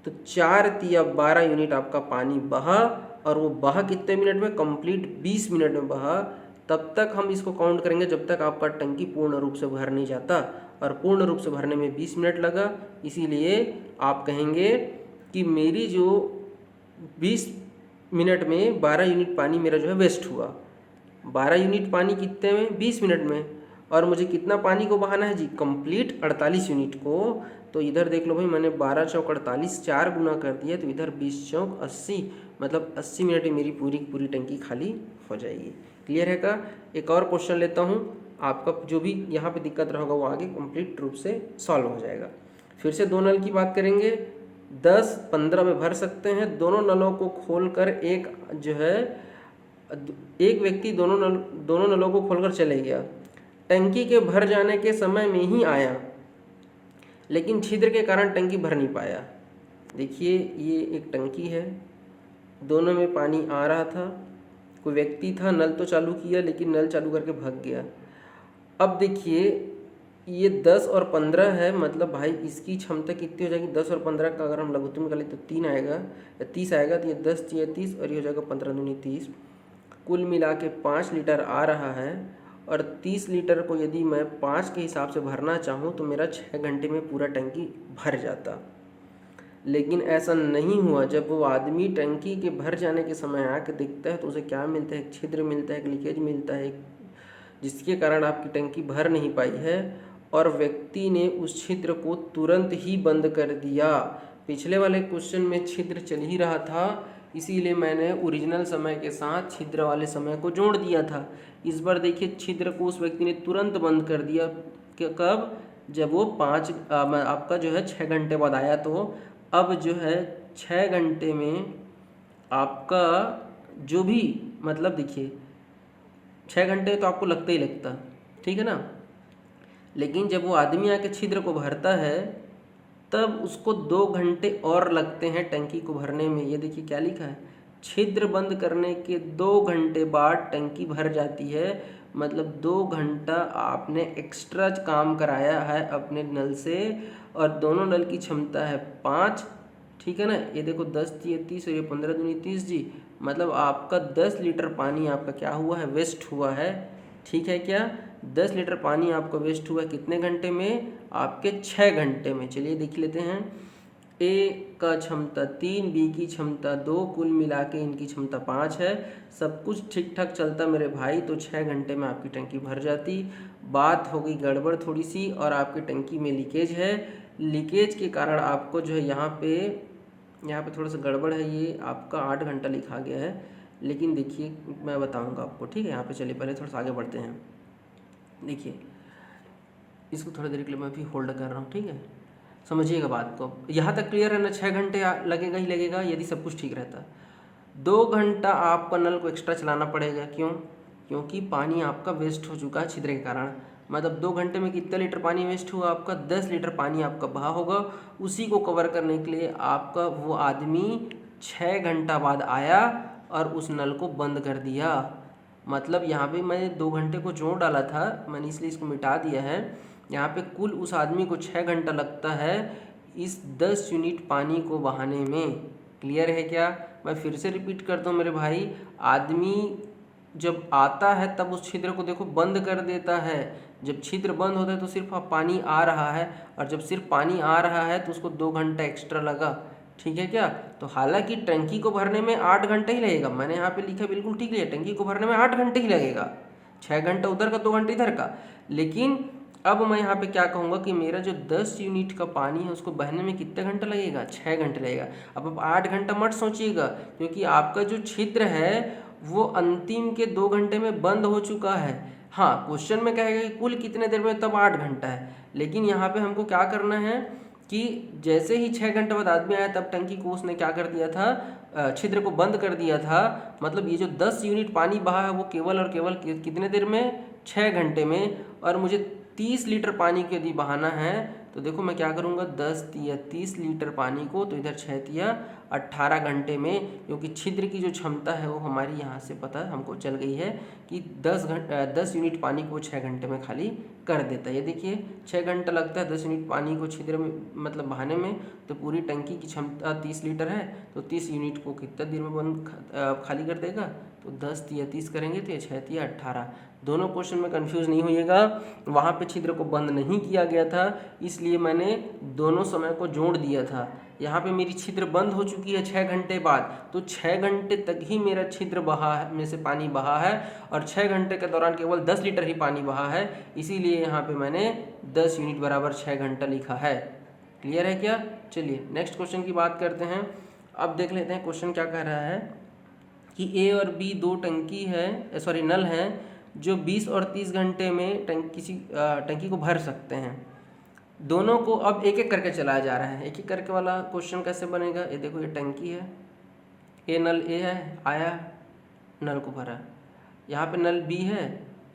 तो 4 तिया 12 यूनिट आपका पानी बहा, और वो बहा कितने मिनट में? कंप्लीट 20 मिनट में बहा। तब तक हम इसको काउंट करेंगे जब तक आपका टंकी पूर्ण रूप से भर नहीं जाता, और पूर्ण रूप से भरने में 20 मिनट लगा। इसीलिए आप कहेंगे कि मेरी जो 20 मिनट में 12 यूनिट पानी मेरा जो है वेस्ट हुआ। 12 यूनिट पानी कितने में? 20 मिनट में। और मुझे कितना पानी को बहाना है जी? कंप्लीट 48 यूनिट को। तो इधर देख लो भाई, मैंने 12 चौक 48 4 गुना कर दिया, तो इधर 20 चौक 80, मतलब 80 मिनट में मेरी पूरी पूरी टंकी खाली हो जाएगी। क्लियर है का? एक और क्वेश्चन लेता हूँ, आपका जो भी यहाँ पे दिक्कत रहेगा वो आगे कंप्लीट रूप से सॉल्व हो जाएगा। फिर से दो नल की बात करेंगे। 10-15 में भर सकते हैं। दोनों नलों को खोलकर एक व्यक्ति दोनों नलों को खोलकर चले गया। टंकी के भर जाने के समय में ही आया, लेकिन छिद्र के कारण टंकी भर नहीं पाया। देखिए ये एक टंकी है, दोनों में पानी आ रहा था, कोई व्यक्ति था, नल तो चालू किया लेकिन नल चालू करके भाग गया। अब देखिए ये 10 और 15 है, मतलब भाई इसकी क्षमता कितनी हो जाएगी? 10 और 15 का अगर हम लघुत्तम निकालें तो 3 आएगा या 30 आएगा। तो ये 10 या 30 और ये हो जाएगा 15 दूनी 30। कुल मिला के 5 लीटर आ रहा है, और 30 लीटर को यदि मैं 5 के हिसाब से भरना चाहूँ तो मेरा 6 घंटे में पूरा टंकी भर जाता। लेकिन ऐसा नहीं हुआ। जब वो आदमी टंकी के भर जाने के समय आके देखता है तो उसे क्या मिलता है? एक छिद्र मिलता है, एक लीकेज मिलता है, जिसके कारण आपकी टंकी भर नहीं पाई है। और व्यक्ति ने उस छिद्र को तुरंत ही बंद कर दिया। पिछले वाले क्वेश्चन में छिद्र चल ही रहा था, इसीलिए मैंने ओरिजिनल समय के साथ छिद्र वाले समय को जोड़ दिया था। इस बार देखिए छिद्र को उस व्यक्ति ने तुरंत बंद कर दिया। कब? जब वो आपका जो है 6 घंटे बाद आया। तो अब जो है 6 घंटे में आपका जो भी, मतलब देखिए 6 घंटे तो आपको लगता ही लगता, ठीक है ना। लेकिन जब वो आदमी आके छिद्र को भरता है तब उसको 2 घंटे और लगते हैं टंकी को भरने में। ये देखिए क्या लिखा है, छिद्र बंद करने के 2 घंटे बाद टंकी भर जाती है। मतलब 2 घंटा आपने एक्स्ट्रा काम कराया है अपने नल से। और दोनों नल की क्षमता है 5, ठीक है ना। ये देखो 10 या 30 और ये 15 दूनी 30 जी। मतलब आपका 10 लीटर पानी आपका क्या हुआ है? वेस्ट हुआ है। ठीक है क्या? 10 लीटर पानी आपका वेस्ट हुआ है कितने घंटे में? आपके 6 घंटे में। चलिए देख लेते हैं। ए का क्षमता 3, बी की क्षमता 2, कुल मिला के इनकी क्षमता 5 है। सब कुछ ठीक ठाक चलता मेरे भाई तो 6 घंटे में आपकी टंकी भर जाती। बात हो गई गड़बड़ थोड़ी सी, और आपकी टंकी में लीकेज है। लीकेज के कारण आपको जो है यहाँ पे थोड़ा सा गड़बड़ है। ये आपका 8 घंटा लिखा गया है, लेकिन देखिए मैं बताऊँगा आपको, ठीक है। यहाँ पर चलिए पहले थोड़ा सा आगे बढ़ते हैं। देखिए इसको थोड़ी देर के लिए मैं भी होल्ड कर रहा हूँ, ठीक है। समझिएगा बात को। यहाँ तक क्लियर है ना? 6 घंटे लगेगा ही लगेगा यदि सब कुछ ठीक रहता। 2 घंटा आपका नल को एक्स्ट्रा चलाना पड़ेगा। क्यों? क्योंकि पानी आपका वेस्ट हो चुका है छिद्र के कारण। मतलब 2 घंटे में कितना लीटर पानी वेस्ट हुआ? आपका 10 लीटर पानी आपका बहा होगा। उसी को कवर करने के लिए आपका वो आदमी 6 घंटा बाद आया और उस नल को बंद कर दिया। मतलब यहाँ पे मैंने 2 घंटे को जोड़ डाला था, मैंने इसलिए इसको मिटा दिया है। यहाँ पे कुल उस आदमी को 6 घंटा लगता है इस 10 यूनिट पानी को बहाने में। क्लियर है क्या? मैं फिर से रिपीट करता हूँ मेरे भाई, आदमी जब आता है तब उस छिद्र को देखो बंद कर देता है। जब छिद्र बंद होता है तो सिर्फ पानी आ रहा है, और जब सिर्फ पानी आ रहा है तो उसको 2 घंटा एक्स्ट्रा लगा। ठीक है क्या? तो हालांकि टंकी को भरने में 8 घंटे ही लगेगा, मैंने यहाँ पे लिखा बिल्कुल ठीक है, टंकी को भरने में 8 घंटे ही लगेगा, 6 घंटा उधर का 2 घंटे इधर का। लेकिन अब मैं यहाँ पे क्या कहूँगा कि मेरा जो 10 यूनिट का पानी है उसको बहने में कितने घंटा लगेगा? 6 घंटे लगेगा। अब आप 8 घंटा मत सोचिएगा, क्योंकि आपका जो छिद्र है वो अंतिम के 2 घंटे में बंद हो चुका है। हाँ, क्वेश्चन में कहेगा कि कुल कितने देर में, तब 8 घंटा है। लेकिन यहाँ पे हमको क्या करना है कि जैसे ही 6 घंटे बाद आदमी आया तब टंकी को उसने क्या कर दिया था, छिद्र को बंद कर दिया था। मतलब ये जो 10 यूनिट पानी बहा है वो केवल और केवल कितने देर में? 6 घंटे में। और मुझे 30 लीटर पानी को यदि बहाना है तो देखो मैं क्या करूँगा, 10 तिया 30 लीटर पानी को, तो इधर 6 तिया 18 घंटे में, क्योंकि छिद्र की जो क्षमता है वो हमारी यहाँ से पता हमको चल गई है कि 10 यूनिट पानी को 6 घंटे में खाली कर देता है। ये देखिए 6 घंटा लगता है 10 यूनिट पानी को छिद्र में मतलब बहाने में, तो पूरी टंकी की क्षमता 30 लीटर है, तो 30 यूनिट को कितना देर में बंद खाली कर देगा? तो 10 तिया 30 करेंगे तो ये 6 तिया 18। दोनों क्वेश्चन में कंफ्यूज नहीं होइएगा, वहाँ पे छिद्र को बंद नहीं किया गया था, इसलिए मैंने दोनों समय को जोड़ दिया था। यहाँ पे मेरी छिद्र बंद हो चुकी है 6 घंटे बाद, तो 6 घंटे तक ही मेरा छिद्र बहा है, में से पानी बहा है, और 6 घंटे के दौरान केवल 10 लीटर ही पानी बहा है, इसीलिए यहाँ पे मैंने 10 यूनिट बराबर 6 घंटा लिखा है। क्लियर है क्या? चलिए नेक्स्ट क्वेश्चन की बात करते हैं। अब देख लेते हैं क्वेश्चन क्या कह रहा है कि ए और बी दो टंकी है, सॉरी नल हैं, जो 20 और 30 घंटे में टंकी को भर सकते हैं। दोनों को अब एक एक करके चलाया जा रहा है। एक एक करके वाला क्वेश्चन कैसे बनेगा? ये देखो, ये टंकी है, ये नल ए है, आया नल को भरा। यहाँ पे नल बी है,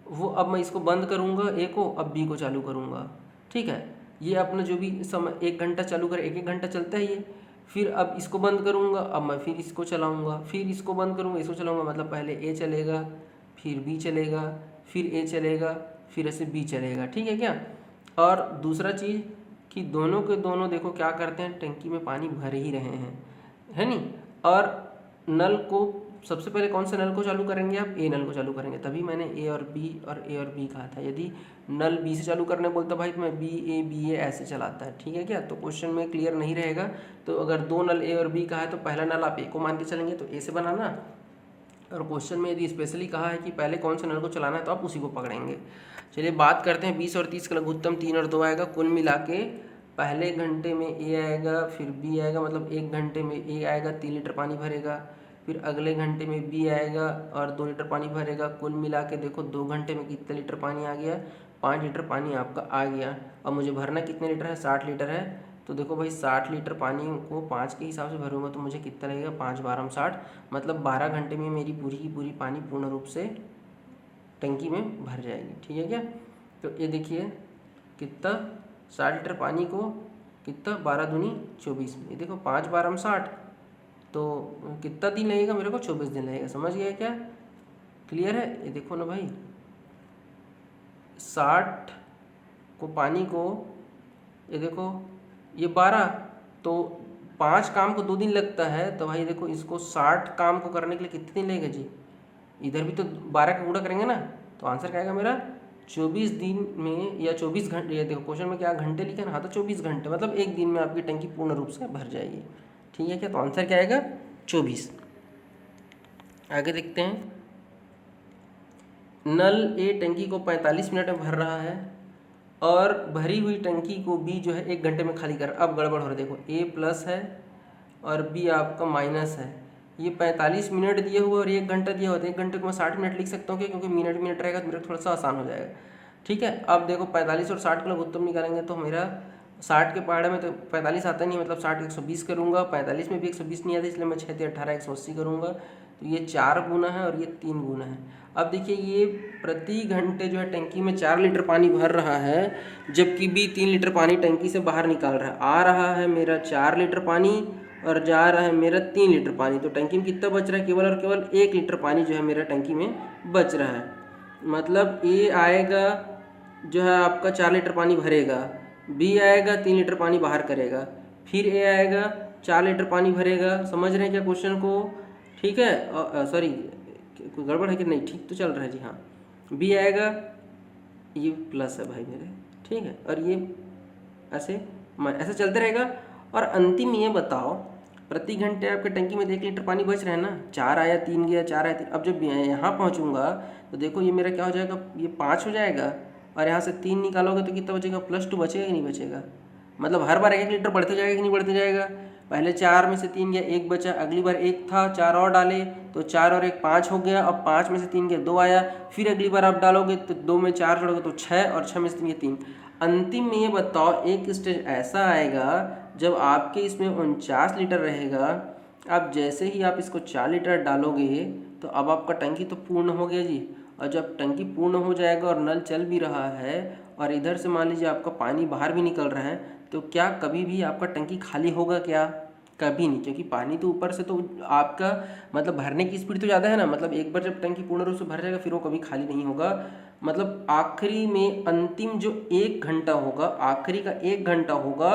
वो अब मैं इसको बंद करूँगा ए को, अब बी को चालू करूँगा। ठीक है, ये अपना जो भी समय 1 घंटा चालू कर, 1 घंटा चलता है ये। फिर अब इसको बंद करूँगा, अब मैं फिर इसको चलाऊँगा, फिर इसको बंद करूँगा, इसको चलाऊँगा। मतलब पहले ए चलेगा, फिर बी चलेगा, फिर ए चलेगा, फिर ऐसे बी चलेगा। ठीक है क्या? और दूसरा चीज़ कि दोनों के दोनों देखो क्या करते हैं, टंकी में पानी भर ही रहे हैं, है नी। और नल को सबसे पहले कौन से नल को चालू करेंगे आप? ए नल को चालू करेंगे। तभी मैंने ए और बी कहा था। यदि नल बी से चालू करने बोलता भाई तो मैं बी ए ऐसे चलाता है। ठीक है क्या? तो क्वेश्चन में क्लियर नहीं रहेगा। तो अगर 2 नल ए और बी का है तो पहला नल आप ए को मान के चलेंगे, तो ए से बनाना। और क्वेश्चन में यदि स्पेशली कहा है कि पहले कौन से नल को चलाना है तो आप उसी को पकड़ेंगे। चलिए बात करते हैं 20 और 30 का लघुत्तम 3 और 2 आएगा। कुल मिला के पहले घंटे में ए आएगा, फिर बी आएगा, मतलब 1 घंटे में ए आएगा 3 लीटर पानी भरेगा, फिर अगले घंटे में बी आएगा और 2 लीटर पानी भरेगा। कुल मिला के देखो 2 घंटे में कितने लीटर पानी आ गया? 5 लीटर पानी आपका आ गया। अब मुझे भरना कितने लीटर है? 60 लीटर है। तो देखो भाई 60 लीटर पानी को 5 के हिसाब से भरूंगा तो मुझे कितना लगेगा? 5 12 60, मतलब 12 घंटे में मेरी पूरी की पूरी पानी पूर्ण रूप से टंकी में भर जाएगी। ठीक है क्या? तो ये देखिए कितना, 60 लीटर पानी को कितना, 12 दूनी 24 में, ये देखो 5 12 60, तो कितना दिन लगेगा मेरे को? 24 दिन लगेगा। समझ गया क्या? क्लियर है? ये देखो ना भाई, 60 को पानी को, ये देखो ये 12, तो 5 काम को 2 दिन लगता है, तो भाई देखो इसको 60 काम को करने के लिए कितने दिन लगेगा जी? इधर भी तो 12 का गुणा करेंगे ना, तो आंसर क्या आएगा मेरा? 24 दिन में, या 24 घंटे। ये देखो क्वेश्चन में क्या घंटे लिखा है ना, हाँ तो 24 घंटे, मतलब 1 दिन में आपकी टंकी पूर्ण रूप से भर जाएगी। ठीक है क्या? तो आंसर क्या आएगा? 24। आगे देखते हैं। नल ए टंकी को 45 मिनट में भर रहा है और भरी हुई टंकी को बी जो है 1 घंटे में खाली कर। अब गड़बड़ हो रहा है, देखो ए प्लस है और बी आपका माइनस है। ये 45 मिनट दिए हुए और 1 घंटा दिया हुआ है। 1 घंटे को मैं 60 मिनट लिख सकता हूँ क्या? क्योंकि मिनट मिनट रहेगा तो मेरा थोड़ा सा आसान हो जाएगा। ठीक है, अब देखो 45 और 60 का लघुत्तम निकालेंगे तो मेरा 60 के पहाड़े में तो 45 आता नहीं, मतलब 60 120 करूँगा। 45 में भी 120 नहीं आता, इसलिए मैं 6 18 180 करूँगा। तो ये 4 गुना है और ये 3 गुना है। अब देखिए ये प्रति घंटे जो है टंकी में 4 लीटर पानी भर रहा है, जबकि बी 3 लीटर पानी टंकी से बाहर निकाल रहा है। आ रहा है मेरा 4 लीटर पानी और जा रहा है मेरा 3 लीटर पानी। तो टंकी में कितना बच रहा है? केवल और केवल 1 लीटर पानी जो है मेरा टंकी में बच रहा है। मतलब ए आएगा जो है आपका 4 लीटर पानी भरेगा, बी आएगा 3 लीटर पानी बाहर करेगा, फिर ए आएगा 4 लीटर पानी भरेगा। समझ रहे हैं क्या क्वेश्चन को? ठीक है, सॉरी कोई गड़बड़ है कि नहीं? ठीक तो चल रहा है जी। हाँ, बी आएगा, ये प्लस है भाई मेरे, ठीक है, और ये ऐसे ऐसे चलते रहेगा। और अंतिम ये बताओ, प्रति घंटे आपके टंकी में 1 लीटर पानी बच रहा है ना, 4 आया 3 गया, 4 आया 3। अब जब यहाँ पहुँचूंगा तो देखो ये मेरा क्या हो जाएगा, ये 5 हो जाएगा, और यहाँ से 3 निकालोगे तो कितना बचेगा, +2 बचेगा कि नहीं बचेगा? मतलब हर बार 1 लीटर बढ़ते जाएगा कि नहीं बढ़ते जाएगा? पहले 4 में से 3 गया, 1 बचा, अगली बार 1 था, 4 और डाले तो 4 और 1 5 हो गया। अब 5 में से 3 गया, 2 आया, फिर अगली बार आप डालोगे तो 2 में 4 जोड़ोगे तो 6, और 6 में से 3 गया 3। अंतिम में ये बताओ, एक स्टेज ऐसा आएगा जब आपके इसमें 49 लीटर रहेगा। अब जैसे ही आप इसको 4 लीटर डालोगे तो अब आपका टंकी तो पूर्ण हो गया जी। और जब टंकी पूर्ण हो जाएगा और नल चल भी रहा है और इधर से मान लीजिए आपका पानी बाहर भी निकल रहा है, तो क्या कभी भी आपका टंकी खाली होगा क्या? कभी नहीं, क्योंकि पानी तो ऊपर से तो आपका मतलब भरने की स्पीड तो ज़्यादा है ना। मतलब एक बार जब टंकी पूर्ण रूप से भर जाएगा फिर वो कभी खाली नहीं होगा। मतलब आखिरी में अंतिम जो 1 घंटा होगा, आखिरी का 1 घंटा होगा,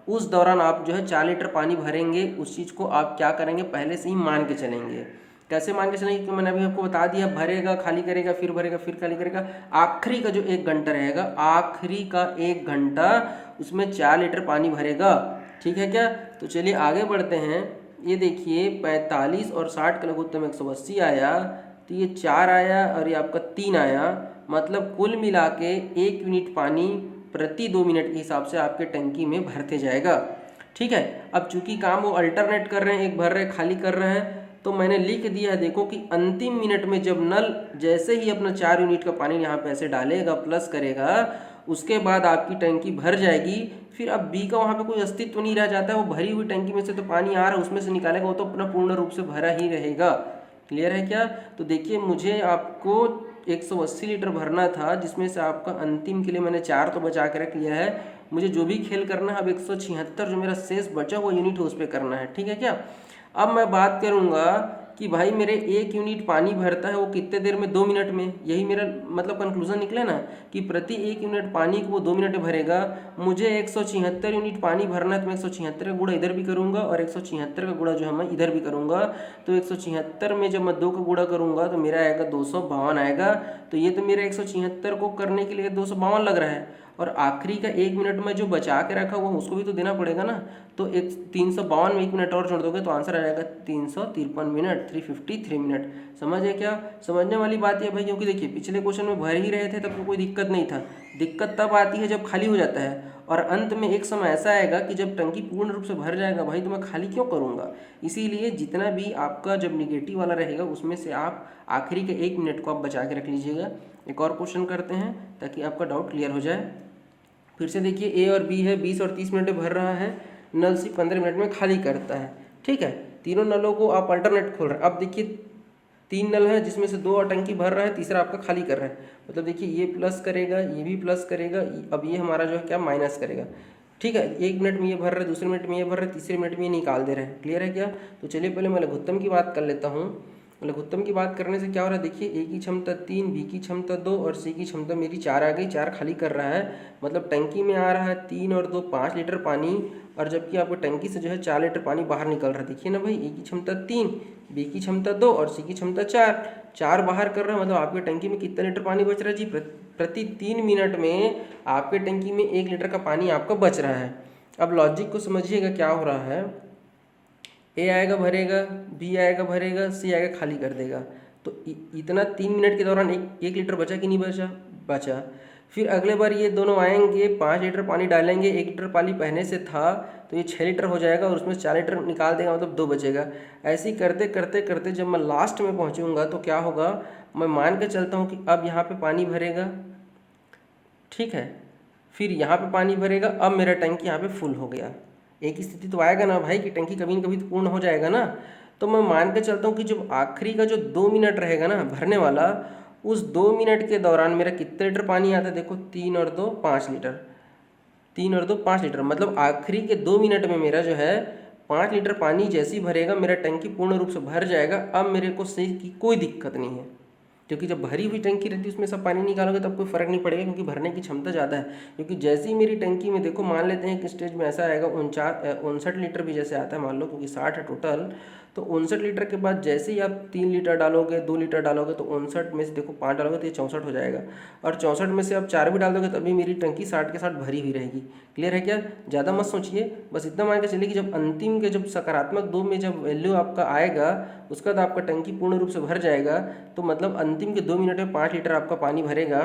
उस दौरान आप जो है 4 लीटर पानी भरेंगे। उस चीज़ को आप क्या करेंगे, पहले से ही मान के चलेंगे। कैसे मान के चलेंगे? क्योंकि मैंने अभी आपको बता दिया, भरेगा, खाली करेगा, फिर भरेगा, फिर खाली करेगा। आखिरी का जो 1 घंटा रहेगा, आखिरी का 1 घंटा उसमें 4 लीटर पानी भरेगा। ठीक है क्या? तो चलिए आगे बढ़ते हैं। ये देखिए 45 और 60 का लघुत्तम 180 आया, तो ये 4 आया और ये आपका 3 आया। मतलब कुल मिला के 1 यूनिट पानी प्रति 2 मिनट के हिसाब से आपके टंकी में भरते जाएगा। ठीक है, अब चूंकि काम वो अल्टरनेट कर रहे हैं, एक भर रहे खाली कर रहे हैं, तो मैंने लिख दिया है देखो कि अंतिम मिनट में जब नल जैसे ही अपना 4 यूनिट का पानी यहाँ पे ऐसे डालेगा, प्लस करेगा, उसके बाद आपकी टंकी भर जाएगी। फिर अब बी का वहाँ पे कोई अस्तित्व नहीं रह जाता है। वो भरी हुई टंकी में से तो पानी आ रहा है, उसमें से निकालेगा, वो तो अपना पूर्ण रूप से भरा ही रहेगा। क्लियर है क्या? तो देखिए मुझे आपको 180 लीटर भरना था, जिसमें से आपका अंतिम के लिए मैंने 4 तो बचा के रख लिया है। मुझे जो भी खेल करना है अब 176 जो मेरा शेष बचा हुआ यूनिट है उस पर करना है। ठीक है क्या? अब मैं बात करूंगा कि भाई मेरे 1 यूनिट पानी भरता है वो कितने देर में, 2 मिनट में। यही मेरा मतलब कंक्लूजन निकला ना कि प्रति 1 यूनिट पानी को वो 2 मिनट में भरेगा। मुझे 176 यूनिट पानी भरना है, तो मैं 176 का गुणा इधर भी करूंगा और 176 का गुणा जो है मैं इधर भी करूंगा। तो 176 में जब मैं 2 का गुणा करूंगा तो मेरा आएगा 252 आएगा। तो ये तो मेरा 176 को करने के लिए 252 लग रहा है, और आखिरी का 1 मिनट में जो बचा के रखा हुआ उसको भी तो देना पड़ेगा ना। तो 352 में 1 मिनट और जोड़ दोगे तो आंसर आ जाएगा 353 मिनट, 353 मिनट। समझे क्या? समझने वाली बात है भाई, क्योंकि देखिए पिछले क्वेश्चन में भर ही रहे थे तब तो कोई दिक्कत नहीं था। दिक्कत तब आती है जब खाली हो जाता है, और अंत में एक समय ऐसा आएगा कि जब टंकी पूर्ण रूप से भर जाएगा, भाई तो मैं खाली क्यों करूँगा। इसीलिए जितना भी आपका जब निगेटिव वाला रहेगा उसमें से आप आखिरी के 1 मिनट को आप बचा के रख लीजिएगा। एक और क्वेश्चन करते हैं ताकि आपका डाउट क्लियर हो जाए। फिर से देखिए ए और बी है, 20 और 30 मिनट में भर रहा है, नल सिर्फ 15 मिनट में खाली करता है। ठीक है, तीनों नलों को आप अल्टरनेट खोल रहे हैं। अब देखिए 3 नल है जिसमें से 2 और टंकी भर रहा है, तीसरा आपका खाली कर रहा है। मतलब देखिए ये प्लस करेगा, ये भी प्लस करेगा, अब ये हमारा जो है क्या माइनस करेगा। ठीक है, 1 मिनट में ये भर रहा है, दूसरे मिनट में ये भर रहा है, तीसरे मिनट में ये निकाल दे रहे हैं। क्लियर है क्या? तो चलिए पहले मैं लघुत्तम की बात कर लेता हूँ। लघुत्तम की बात करने से क्या हो रहा है, देखिए ए की क्षमता 3, बी की क्षमता 2 और सी की क्षमता मेरी 4 आ गई। 4 खाली कर रहा है, मतलब टंकी में आ रहा है 3 और 2 5 लीटर पानी, और जबकि आपको टंकी से जो है 4 लीटर पानी बाहर निकल रहा है। देखिए ना भाई, ए की क्षमता 3, बी की क्षमता 2 और सी की क्षमता 4। 4 बाहर कर रहा है, मतलब आपके टंकी में कितना लीटर पानी बच रहा है जी? प्रति 3 मिनट में आपके टंकी में 1 लीटर का पानी आपका बच रहा है। अब लॉजिक को समझिएगा क्या हो रहा है। ए आएगा भरेगा, बी आएगा भरेगा, सी आएगा खाली कर देगा। तो इतना 3 मिनट के दौरान एक लीटर बचा कि नहीं बचा? बचा। फिर अगले बार ये दोनों आएंगे, 5 लीटर पानी डालेंगे, 1 लीटर पानी पहले से था तो ये 6 लीटर हो जाएगा, और उसमें 4 लीटर निकाल देगा, मतलब 2 बचेगा। ऐसे ही करते करते करते जब मैं लास्ट में पहुँचूँगा तो क्या होगा, मैं मान के चलता हूँ कि अब यहाँ पर पानी भरेगा। ठीक है, फिर यहाँ पे पानी भरेगा, अब मेरा टंकी यहाँ पे फुल हो गया। एक स्थिति तो आएगा ना भाई कि टंकी कभी न कभी तो पूर्ण हो जाएगा ना। तो मैं मान के चलता हूँ कि जब आखिरी का जो 2 मिनट रहेगा ना भरने वाला, उस 2 मिनट के दौरान मेरा कितने लीटर पानी आता है? देखो 3 और 2 5 लीटर, 3 और 2 5 लीटर, मतलब आखिरी के 2 मिनट में मेरा जो है 5 लीटर पानी जैसे ही भरेगा मेरा टंकी पूर्ण रूप से भर जाएगा। अब मेरे को सही की कोई दिक्कत नहीं है। क्योंकि जब भरी हुई टंकी रहती है उसमें सब पानी निकालोगे तब कोई फ़र्क नहीं पड़ेगा, क्योंकि भरने की क्षमता ज़्यादा है। क्योंकि जैसे ही मेरी टंकी में देखो, मान लेते हैं कि स्टेज में ऐसा आएगा 59 लीटर भी जैसे आता है मान लो, क्योंकि 60 है टोटल, तो 59 लीटर के बाद जैसे ही आप 3 लीटर डालोगे, 2 लीटर डालोगे, तो 59 में से देखो 5 डालोगे तो ये 64 हो जाएगा, और 64 में से आप 4 भी डाल दोगे तभी मेरी टंकी 60 के 60 भरी हुई रहेगी। क्लियर है क्या? ज़्यादा मत सोचिए, बस इतना मान के चलिए कि जब अंतिम के जब सकारात्मक 2 में जब वैल्यू आपका आएगा उसके बाद आपका टंकी पूर्ण रूप से भर जाएगा। तो मतलब अंतिम के 2 मिनट में 5 लीटर आपका पानी भरेगा,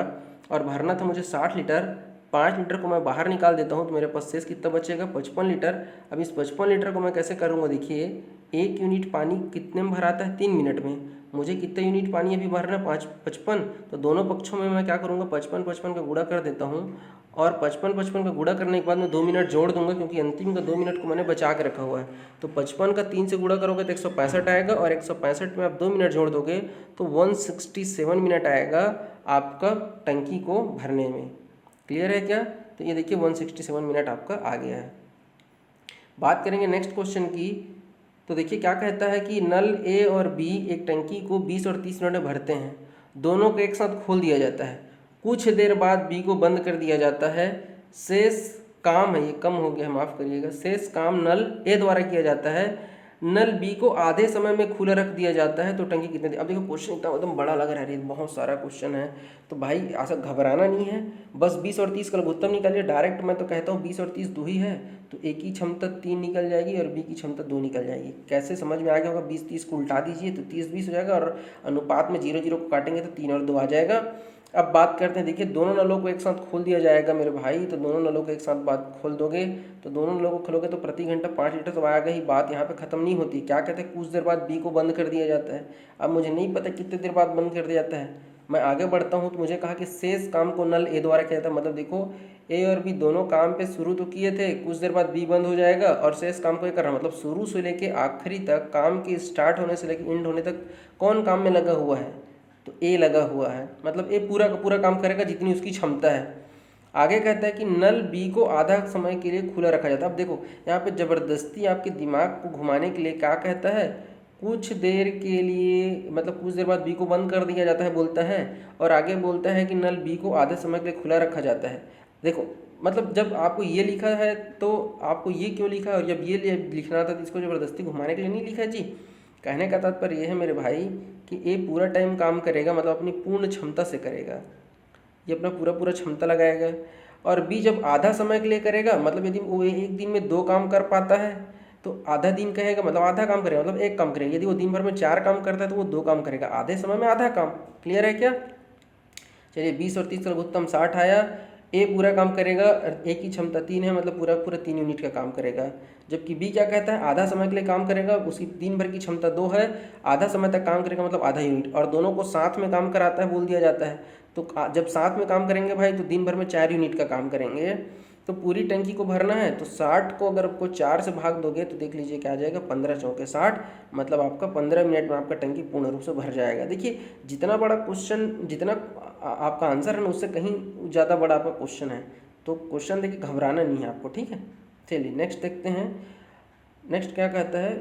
और भरना था मुझे 60 लीटर। 5 लीटर को मैं बाहर निकाल देता हूँ तो मेरे पास शेष कितना बचेगा? 55 लीटर। अब इस 55 लीटर को मैं कैसे करूँगा? देखिए, 1 यूनिट पानी कितने में भराता है? 3 मिनट में। मुझे कितने यूनिट पानी अभी भरना है? 55। तो दोनों पक्षों में मैं क्या करूँगा? 55 का गुणा कर देता हूँ, और 55 का गुणा करने के बाद मैं 2 मिनट जोड़ दूंगा, क्योंकि अंतिम का 2 मिनट को मैंने बचा के रखा हुआ है। तो 55 का 3 से गुणा करोगे तो 165 आएगा, और 165 में आप 2 मिनट जोड़ दोगे तो 167 मिनट आएगा आपका टंकी को भरने में। क्लियर है क्या? तो ये देखिए 167 मिनट आपका आ गया है। बात करेंगे नेक्स्ट क्वेश्चन की। तो देखिए क्या कहता है कि नल ए और बी एक टंकी को 20 और 30 मिनट में भरते हैं। दोनों को एक साथ खोल दिया जाता है। कुछ देर बाद बी को बंद कर दिया जाता है। शेष काम है, ये कम हो गया, माफ़ करिएगा, शेष काम नल ए द्वारा किया जाता है। नल बी को आधे समय में खुला रख दिया जाता है तो टंकी कितने देर। अब देखो क्वेश्चन इतना एकदम बड़ा लग रहा है, बहुत सारा क्वेश्चन है, तो भाई ऐसा घबराना नहीं है। बस 20 और 30 का लघुत्तम निकालिए डायरेक्ट। मैं तो कहता हूँ 20 और 30 2 ही है, तो ए की क्षमता 3 निकल जाएगी और बी की क्षमता 2 निकल जाएगी। कैसे समझ में आ गया होगा? 20-30 को उल्टा दीजिए तो 30-20 हो जाएगा, और अनुपात में 0-0 को काटेंगे तो 3 और 2 आ जाएगा। अब बात करते हैं, देखिए दोनों नलों को एक साथ खोल दिया जाएगा मेरे भाई। तो दोनों नलों को एक साथ बात खोल दोगे, तो दोनों नलों को खोलोगे तो प्रति घंटा 5 लीटर तो आएगा ही। बात यहाँ पे ख़त्म नहीं होती। क्या कहते हैं? कुछ देर बाद बी को बंद कर दिया जाता है। अब मुझे नहीं पता कितने देर बाद बंद कर दिया जाता है, मैं आगे बढ़ता हूँ। तो मुझे कहा कि शेष काम को नल ए द्वारा किया जाता है। मतलब देखो, ए और बी दोनों काम पे शुरू तो किए थे, कुछ देर बाद बी बंद हो जाएगा और शेष काम को ये कर रहा। मतलब शुरू से लेके आखिरी तक, काम के स्टार्ट होने से लेके एंड होने तक कौन काम में लगा हुआ है? तो ए लगा हुआ है। मतलब ए पूरा का पूरा काम करेगा जितनी उसकी क्षमता है। आगे कहता है कि नल बी को आधा समय के लिए खुला रखा जाता है। अब देखो यहाँ पे ज़बरदस्ती आपके दिमाग को घुमाने के लिए क्या कहता है? कुछ देर के लिए, मतलब कुछ देर बाद बी को बंद कर दिया जाता है बोलता है, और आगे बोलता है कि नल बी को आधे समय के लिए खुला रखा जाता है। देखो मतलब जब आपको ये लिखा है तो आपको ये क्यों लिखा है, और जब ये लिखना था तो इसको ज़बरदस्ती घुमाने के लिए नहीं लिखा जी। कहने का तात्पर्य ये है मेरे भाई कि ए पूरा टाइम काम करेगा, मतलब अपनी पूर्ण क्षमता से करेगा, ये अपना पूरा क्षमता लगाएगा। और बी जब आधा समय के लिए करेगा, मतलब यदि वो एक दिन में 2 काम कर पाता है तो आधा दिन कहेगा, मतलब आधा काम करेगा, मतलब 1 काम करेगा। यदि वो दिन भर में 4 काम करता है तो वो 2 काम करेगा, आधे समय में आधा काम। क्लियर है क्या? चलिए 20 और 30 का लघुत्तम 60 आया। ए पूरा काम करेगा, ए की क्षमता 3 है, मतलब पूरा 3 यूनिट का काम करेगा। जबकि बी क्या कहता है? आधा समय के लिए काम करेगा, उसकी दिन भर की क्षमता 2 है, आधा समय तक काम करेगा मतलब आधा यूनिट, और दोनों को साथ में काम कराता है बोल दिया जाता है। तो जब साथ में काम करेंगे भाई तो दिन भर में 4 यूनिट का काम करेंगे। तो पूरी टंकी को भरना है तो 60 को अगर आपको 4 से भाग दोगे तो देख लीजिए क्या आ जाएगा, 15 चौके 60, मतलब आपका 15 मिनट में आपका टंकी पूर्ण रूप से भर जाएगा। देखिए जितना बड़ा क्वेश्चन, जितना आपका आंसर है ना, उससे कहीं ज़्यादा बड़ा आपका क्वेश्चन है। तो क्वेश्चन देखिए घबराना नहीं है आपको, ठीक है। चलिए नेक्स्ट देखते हैं। नेक्स्ट क्या कहता है?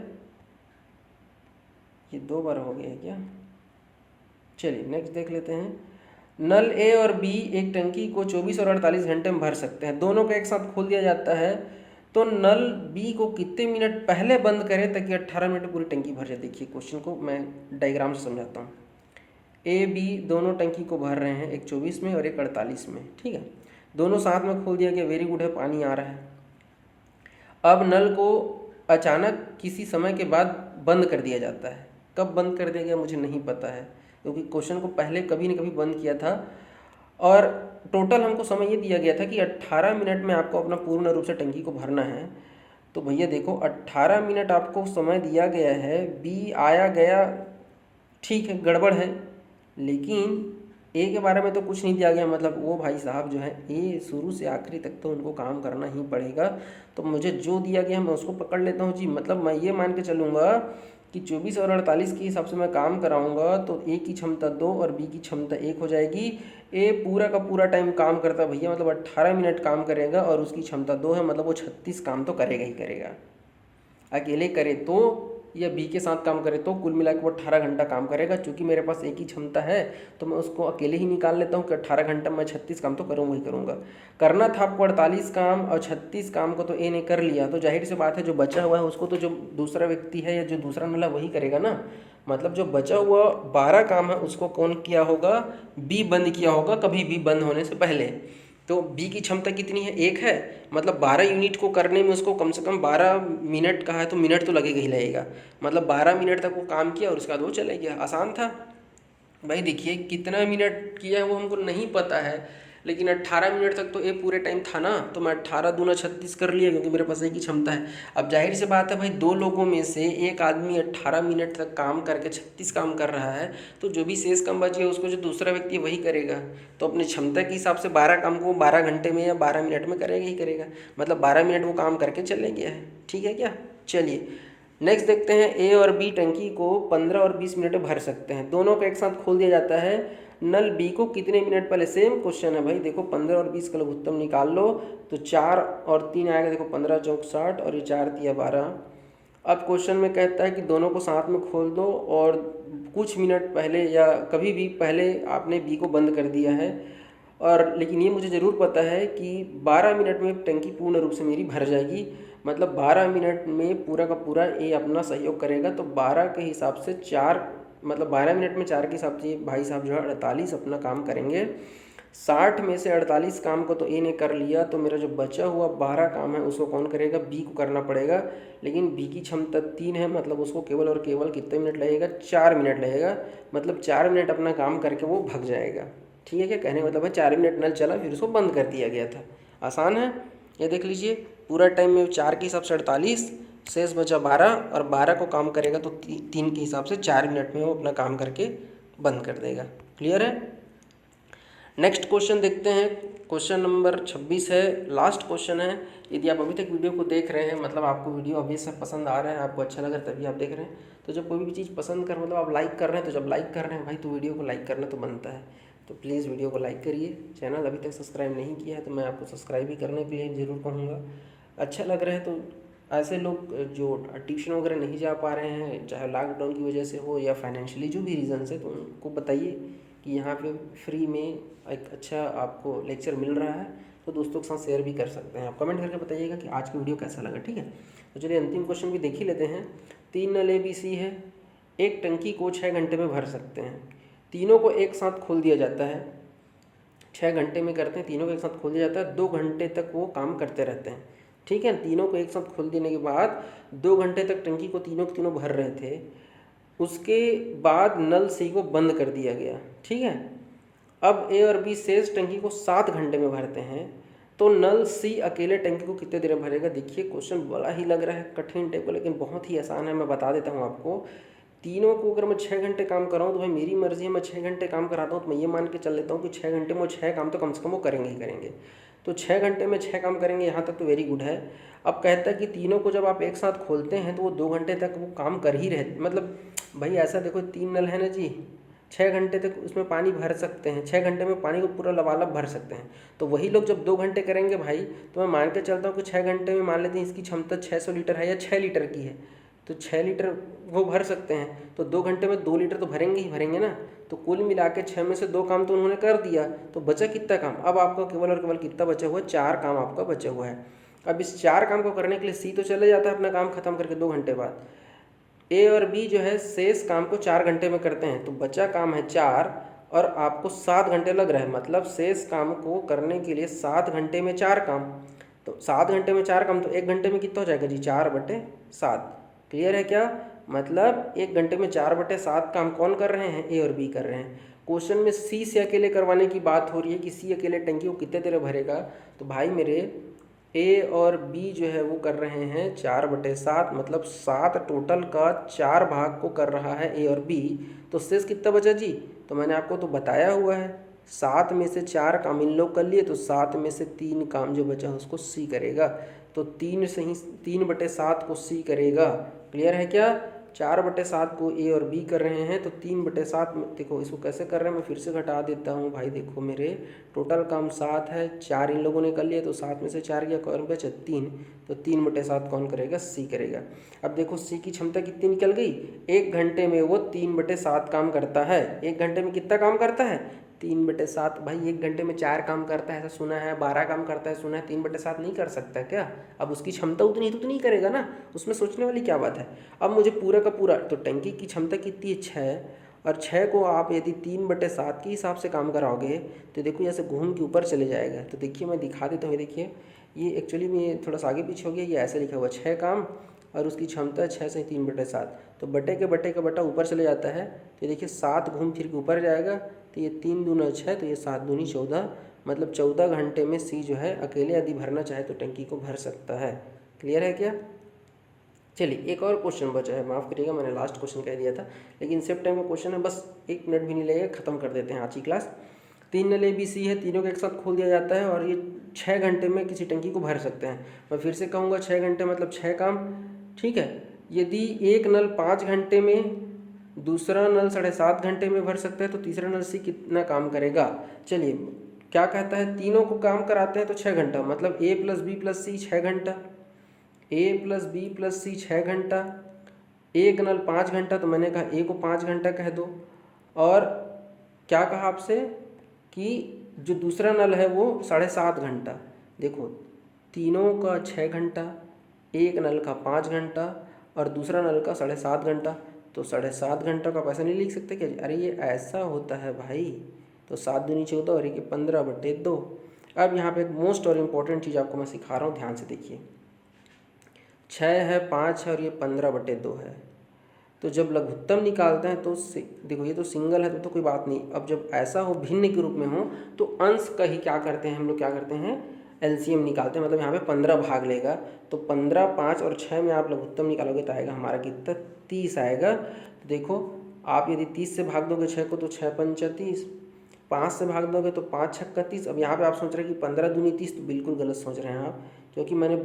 ये 2 बार हो गया है क्या? चलिए नेक्स्ट देख लेते हैं। नल ए और बी एक टंकी को 24 और 48 घंटे में भर सकते हैं। दोनों को एक साथ खोल दिया जाता है, तो नल बी को कितने मिनट पहले बंद करें ताकि 18 मिनट में पूरी टंकी भर जाए। देखिए क्वेश्चन को मैं डायग्राम से समझाता हूँ। ए बी दोनों टंकी को भर रहे हैं, एक 24 में और एक 48 में, ठीक है। दोनों साथ में खोल दिया गया, वेरी गुड है, पानी आ रहा है। अब नल को अचानक किसी समय के बाद बंद कर दिया जाता है। कब बंद कर दिया गया मुझे नहीं पता है, क्योंकि क्वेश्चन को पहले कभी न कभी बंद किया था, और टोटल हमको समय ये दिया गया था कि 18 मिनट में आपको अपना पूर्ण रूप से टंकी को भरना है। तो भैया देखो 18 मिनट आपको समय दिया गया है, बी आया गया, ठीक है, गड़बड़ है, लेकिन ए के बारे में तो कुछ नहीं दिया गया। मतलब वो भाई साहब जो है, ए शुरू से आखिरी तक तो उनको काम करना ही पड़ेगा। तो मुझे जो दिया गया मैं उसको पकड़ लेता हूँ जी। मतलब मैं ये मान के चलूँगा कि 24 और 48 के हिसाब से मैं काम कराऊंगा तो ए की क्षमता 2 और बी की क्षमता 1 हो जाएगी। ए पूरा का पूरा टाइम काम करता भैया, मतलब 18 मिनट काम करेगा और उसकी क्षमता 2 है, मतलब वो 36 काम तो करेगा ही करेगा। अकेले करे तो या बी के साथ काम करे तो कुल मिला के वो 18 घंटा काम करेगा। चूँकि मेरे पास एक ही क्षमता है तो मैं उसको अकेले ही निकाल लेता हूँ कि 18 घंटा मैं 36 काम तो करूँगा ही करूँगा। करना था आपको 48 काम और 36 काम को तो ए ने कर लिया, तो जाहिर सी बात है जो बचा हुआ है उसको तो जो दूसरा व्यक्ति है या जो दूसरा नल है वही करेगा ना। मतलब जो बचा हुआ 12 काम है उसको कौन किया होगा, बी बंद किया होगा कभी भी बंद होने से पहले। तो बी की क्षमता कितनी है, 1 है, मतलब 12 यूनिट को करने में उसको कम से कम 12 मिनट का है तो मिनट तो लगेगा ही लगेगा। मतलब 12 मिनट तक वो काम किया और उसके बाद वो चले गया। आसान था भाई। देखिए कितना मिनट किया है वो हमको नहीं पता है, लेकिन 18 मिनट तक तो ये पूरे टाइम था ना, तो मैं 18 दूना 36 कर लिया क्योंकि मेरे पास एक ही क्षमता है। अब जाहिर सी बात है भाई, दो लोगों में से एक आदमी 18 मिनट तक काम करके 36 काम कर रहा है, तो जो भी शेष काम बचे उसको जो दूसरा व्यक्ति वही करेगा। तो अपनी क्षमता के हिसाब से 12 काम को 12 घंटे में या 12 मिनट में करेगा ही करेगा। मतलब 12 मिनट वो काम करके चले गया है। ठीक है क्या? चलिए नेक्स्ट देखते हैं। ए और बी टंकी को 15 और 20 मिनट में भर सकते हैं। दोनों को एक साथ खोल दिया जाता है। नल बी को कितने मिनट पहले, सेम क्वेश्चन है भाई। देखो 15 और 20 का लघुत्तम निकाल लो तो 4 और 3 आएगा। देखो 15 चौक 60 और ये 4 तिया 12। अब क्वेश्चन में कहता है कि दोनों को साथ में खोल दो और कुछ मिनट पहले या कभी भी पहले आपने बी को बंद कर दिया है। और लेकिन ये मुझे ज़रूर पता है कि 12 मिनट में टंकी पूर्ण रूप से मेरी भर जाएगी। मतलब 12 मिनट में पूरा का पूरा ए अपना सहयोग करेगा। तो 12 के हिसाब से 4, मतलब 12 मिनट में 4 के हिसाब से भाई साहब जो है 48 अपना काम करेंगे। 60 में से 48 काम को तो ए ने कर लिया, तो मेरा जो बचा हुआ 12 काम है उसको कौन करेगा, बी को करना पड़ेगा। लेकिन बी की क्षमता 3 है, मतलब उसको केवल और केवल कितने मिनट लगेगा, 4 मिनट लगेगा। मतलब 4 मिनट अपना काम करके वो भाग जाएगा। ठीक है क्या? कहने का मतलब है 4 मिनट नल चला फिर उसको बंद कर दिया गया था। आसान है। ये देख लीजिए पूरा टाइम में 4 के हिसाब से 48, शेष बचा 12 और 12 को काम करेगा तो 3 के हिसाब से 4 मिनट में वो अपना काम करके बंद कर देगा। क्लियर है? नेक्स्ट क्वेश्चन देखते हैं। क्वेश्चन नंबर 26 है, लास्ट क्वेश्चन है। यदि आप अभी तक वीडियो को देख रहे हैं, मतलब आपको वीडियो अभी से पसंद आ रहा है, आपको अच्छा लग रहा है तभी आप देख रहे हैं। तो जब कोई भी चीज़ पसंद कर, मतलब आप लाइक कर रहे हैं, तो जब लाइक कर रहे हैं भाई तो वीडियो को लाइक करना तो बनता है। तो प्लीज़ वीडियो को लाइक करिए। चैनल अभी तक सब्सक्राइब नहीं किया है तो मैं आपको सब्सक्राइब भी करने के लिए ज़रूर कहूँगा। अच्छा लग रहा है तो ऐसे लोग जो ट्यूशन वगैरह नहीं जा पा रहे हैं, चाहे लॉकडाउन की वजह से हो या फाइनेंशियली जो भी रीज़न से, तो उनको बताइए कि यहाँ पे फ्री में एक अच्छा आपको लेक्चर मिल रहा है। तो दोस्तों के साथ शेयर भी कर सकते हैं। आप कमेंट करके बताइएगा कि आज की वीडियो कैसा लगा। ठीक है, तो चलिए अंतिम क्वेश्चन भी देख ही लेते हैं। 3 नल ABC है, एक टंकी को 6 घंटे में भर सकते हैं। तीनों को एक साथ खोल दिया जाता है, 6 घंटे में करते हैं, तीनों को एक साथ खोल दिया जाता है। 2 घंटे तक वो काम करते रहते हैं। ठीक है, तीनों को एक साथ खोल देने के बाद 2 घंटे तक टंकी को तीनों के तीनों भर रहे थे। उसके बाद नल सी को बंद कर दिया गया। ठीक है, अब ए और बी शेष टंकी को 7 घंटे में भरते हैं। तो नल सी अकेले टंकी को कितने देर में भरेगा? देखिए क्वेश्चन बड़ा ही लग रहा है कठिन टाइप का, लेकिन बहुत ही आसान है। मैं बता देता हूँ आपको। तीनों को अगर मैं 6 घंटे काम कर रहा हूँ तो भाई मेरी मर्जी है, मैं 6 घंटे काम कराता हूँ तो मैं ये मान के चल लेता हूँ कि 6 घंटे में वो 6 काम तो कम से कम वो करेंगे ही करेंगे। तो 6 घंटे में 6 काम करेंगे, यहाँ तक तो वेरी गुड है। अब कहता है कि तीनों को जब आप एक साथ खोलते हैं तो वो 2 घंटे तक वो काम कर ही रहे। मतलब भाई ऐसा देखो, 3 नल है ना जी, 6 घंटे तक उसमें पानी भर सकते हैं। 6 घंटे में पानी को पूरा लबालब भर सकते हैं। तो वही लोग जब 2 घंटे करेंगे भाई, तो मैं मान के चलता हूँ कि 6 घंटे में मान लेते हैं इसकी क्षमता 600 लीटर है या 6 लीटर की है, तो 6 लीटर वो भर सकते हैं। तो 2 घंटे में 2 लीटर तो भरेंगे ही भरेंगे ना। तो कुल मिला के 6 में से 2 काम तो उन्होंने कर दिया, तो बचा कितना काम? अब आपका केवल और केवल कितना बचा हुआ है? 4 काम आपका बचा हुआ है। अब इस 4 काम को करने के लिए सी तो चले जाता है अपना काम खत्म करके 2 घंटे बाद। ए और बी जो है शेष काम को 4 घंटे में करते हैं, तो बचा काम है 4 और आपको 7 घंटे लग रहा है। मतलब शेष काम को करने के लिए 7 घंटे में 4 काम, तो 7 घंटे में 4 काम तो 1 घंटे में कितना हो जाएगा जी? 4/7। क्लियर है क्या? मतलब 1 घंटे में 4/7 काम कौन कर रहे हैं? ए और बी कर रहे हैं। क्वेश्चन में सी से अकेले करवाने की बात हो रही है कि सी अकेले टंकी को कितने देर भरेगा। तो भाई मेरे ए और बी जो है वो कर रहे हैं 4/7, मतलब 7 टोटल का 4 भाग को कर रहा है ए और बी। तो शेष कितना बचा जी? तो मैंने आपको तो बताया हुआ है, 7 में से 4 काम इन लोग कर लिए, तो 7 में से 3 काम जो बचा उसको सी करेगा। तो 3 से ही 3/7 को सी करेगा। क्लियर है क्या? 4/7 को ए और बी कर रहे हैं, तो 3/7 में देखो इसको कैसे कर रहे हैं, मैं फिर से घटा देता हूँ भाई। देखो मेरे टोटल काम 7 है, 4 इन लोगों ने कर लिया, तो 7 में से 4 गया, कौन बचा 3, तो 3/7 कौन करेगा, सी करेगा। अब देखो सी की क्षमता कितनी निकल गई, 1 घंटे में वो 3/7 काम करता है। 1 घंटे में कितना काम करता है, 3/7। भाई 1 घंटे में 4 काम करता है ऐसा सुना है, 12 काम करता है सुना है, 3/7 नहीं कर सकता क्या। अब उसकी क्षमता उतनी तो नहीं करेगा ना, उसमें सोचने वाली क्या बात है। अब मुझे पूरा का पूरा, तो टंकी की क्षमता कितनी है 6, और 6 को आप यदि 3/7 के हिसाब से काम कराओगे तो देखो ऐसे घूम के ऊपर चले जाएगा। तो देखिए मैं दिखा देता हूँ, देखिए ये एक्चुअली में थोड़ा सा आगे पीछे हो गया, ये ऐसे लिखा हुआ 6 काम और उसकी क्षमता 6 से 3/7, तो बटे का बटा ऊपर चले जाता है। तो देखिए 7 घूम फिर के ऊपर जाएगा, तो ये 3 दूना 6, तो ये 7 दूनी 14, मतलब 14 घंटे में सी जो है अकेले यदि भरना चाहे तो टंकी को भर सकता है। क्लियर है क्या। चलिए एक और क्वेश्चन बचा है, माफ़ करिएगा मैंने लास्ट क्वेश्चन कह दिया था, लेकिन सेफ टाइम का क्वेश्चन है, बस 1 मिनट भी नहीं लगेगा, ख़त्म कर देते हैं आज की क्लास। 3 नल ABC है, तीनों को एक साथ खोल दिया जाता है और ये 6 घंटे में किसी टंकी को भर सकते हैं। मैं फिर से कहूँगा 6 घंटे मतलब 6 काम, ठीक है। यदि एक नल 5 घंटे में, दूसरा नल 7.5 घंटे में भर सकता है, तो तीसरा नल सी कितना काम करेगा। चलिए क्या कहता है, तीनों को काम कराते हैं तो 6 घंटा, मतलब A + B + C 6 घंटा, A + B + C 6 घंटा, एक नल 5 घंटा, तो मैंने कहा A को 5 घंटा कह दो। और क्या कहा आपसे कि जो दूसरा नल है वो 7.5 घंटा। देखो तीनों का 6 घंटा, एक नल का 5 घंटा और दूसरा नल का 7.5 घंटा, तो 7.5 घंटा का पैसा नहीं लिख सकते क्या। अरे ये ऐसा होता है भाई, तो 7 दूनी 14 और ये 15/2। अब यहाँ पे एक मोस्ट और इम्पोर्टेंट चीज़ आपको मैं सिखा रहा हूँ, ध्यान से देखिए। 6 है, 5 है और ये 15/2 है। तो जब लघुत्तम निकालते हैं तो देखो ये तो सिंगल है तो कोई बात नहीं। अब जब ऐसा हो भिन्न के रूप में हो तो अंश का ही क्या करते हैं हम लोग, क्या करते हैं LCM निकालते हैं। मतलब यहाँ पे 15 भाग लेगा, तो 15, 5 और 6 में आप लघुत्तम निकालोगे तो आएगा हमारा कितना, 30 आएगा। तो देखो आप यदि 30 से भाग दोगे 6 को तो 6 पंचा 30, 5 से भाग दोगे तो 5 छक्का 30। अब यहाँ पे आप सोच रहे हैं कि 15 दूनी 30, तो बिल्कुल गलत सोच रहे हैं आप, क्योंकि मैंने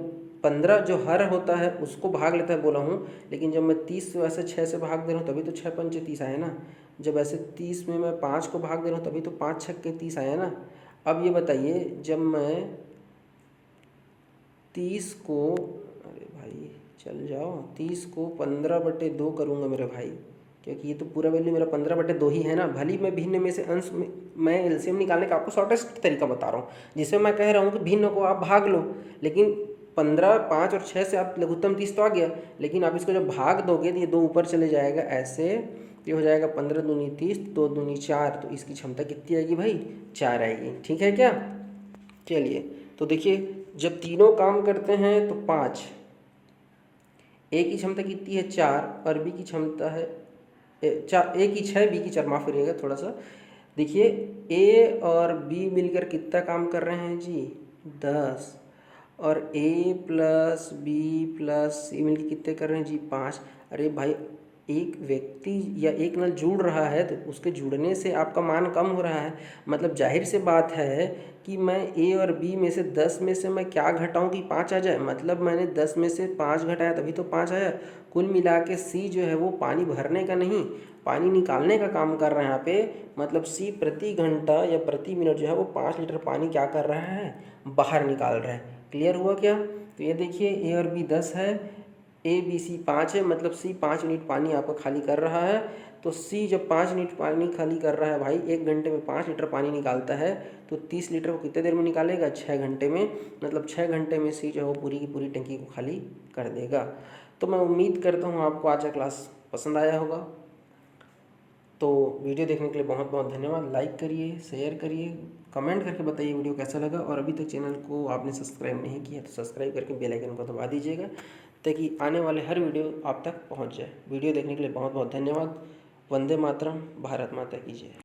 15 जो हर होता है उसको भाग लेता है बोला हूँ, लेकिन जब मैं 30 से वैसे 6 से भाग दे रहा हूँ तभी तो 6 पंचे 30 आया ना। जब ऐसे 30 में मैं 5 को भाग दे रहा हूँ तभी तो 5 छक्के 30 आया ना। अब ये बताइए जब मैं 30 को, अरे भाई चल जाओ, 30 को 15/2 करूँगा मेरे भाई, क्योंकि ये तो पूरा वैल्यू मेरा 15/2 ही है ना। भली मैं भिन्न में से अंश में, मैं एलसीएम निकालने का आपको शॉर्टेस्ट तरीका बता रहा हूँ, जिसमें मैं कह रहा हूँ कि भिन्न को आप भाग लो, लेकिन 15, 5 और 6 से आप लघुत्तम 30 तो आ गया, लेकिन आप इसको जब भाग दोगे तो ये 2 ऊपर चले जाएगा ऐसे, ये हो जाएगा 15 दूनी 30, 2 दूनी 4, तो इसकी क्षमता कितनी आएगी भाई, 4 आएगी। ठीक है क्या। चलिए तो देखिए जब तीनों काम करते हैं तो 5, ए की क्षमता कितनी है 4 और बी की क्षमता है 4, ए की 6 बी की 4, माफ़ करिएगा थोड़ा सा। देखिए ए और बी मिलकर कितना काम कर रहे हैं जी, 10, और A + B + C मिलकर कितने कर रहे हैं जी, 5। अरे भाई एक व्यक्ति या एक नल जुड़ रहा है तो उसके जुड़ने से आपका मान कम हो रहा है, मतलब जाहिर से बात है कि मैं A और B में से 10 में से मैं क्या घटाऊं कि 5 आ जाए, मतलब मैंने 10 में से 5 घटाया तभी तो 5 आया। कुल मिला के C जो है वो पानी भरने का नहीं, पानी निकालने का काम कर रहा है यहाँ पे। मतलब C प्रति घंटा या प्रति मिनट जो है वो 5 लीटर पानी क्या कर रहा है, बाहर निकाल रहा है। क्लियर हुआ क्या। तो ये देखिए A और B 10 है, ABC 5 है, मतलब C 5 यूनिट पानी आपका खाली कर रहा है। तो C जब 5 यूनिट पानी खाली कर रहा है भाई, 1 घंटे में 5 लीटर पानी निकालता है, तो 30 लीटर को कितने देर में निकालेगा, 6 घंटे में। मतलब 6 घंटे में C जो है वो पूरी की पूरी टंकी को खाली कर देगा। तो मैं उम्मीद करता हूँ आपको आज का क्लास पसंद आया होगा। तो वीडियो देखने के लिए बहुत बहुत धन्यवाद। लाइक करिए, शेयर करिए, कमेंट करके बताइए वीडियो कैसा लगा, और अभी तक चैनल को आपने सब्सक्राइब नहीं किया तो सब्सक्राइब करके बेल आइकन को दबा दीजिएगा, ताकि आने वाले हर वीडियो आप तक पहुंच जाए। वीडियो देखने के लिए बहुत बहुत धन्यवाद। वंदे मातरम, भारत माता की जय।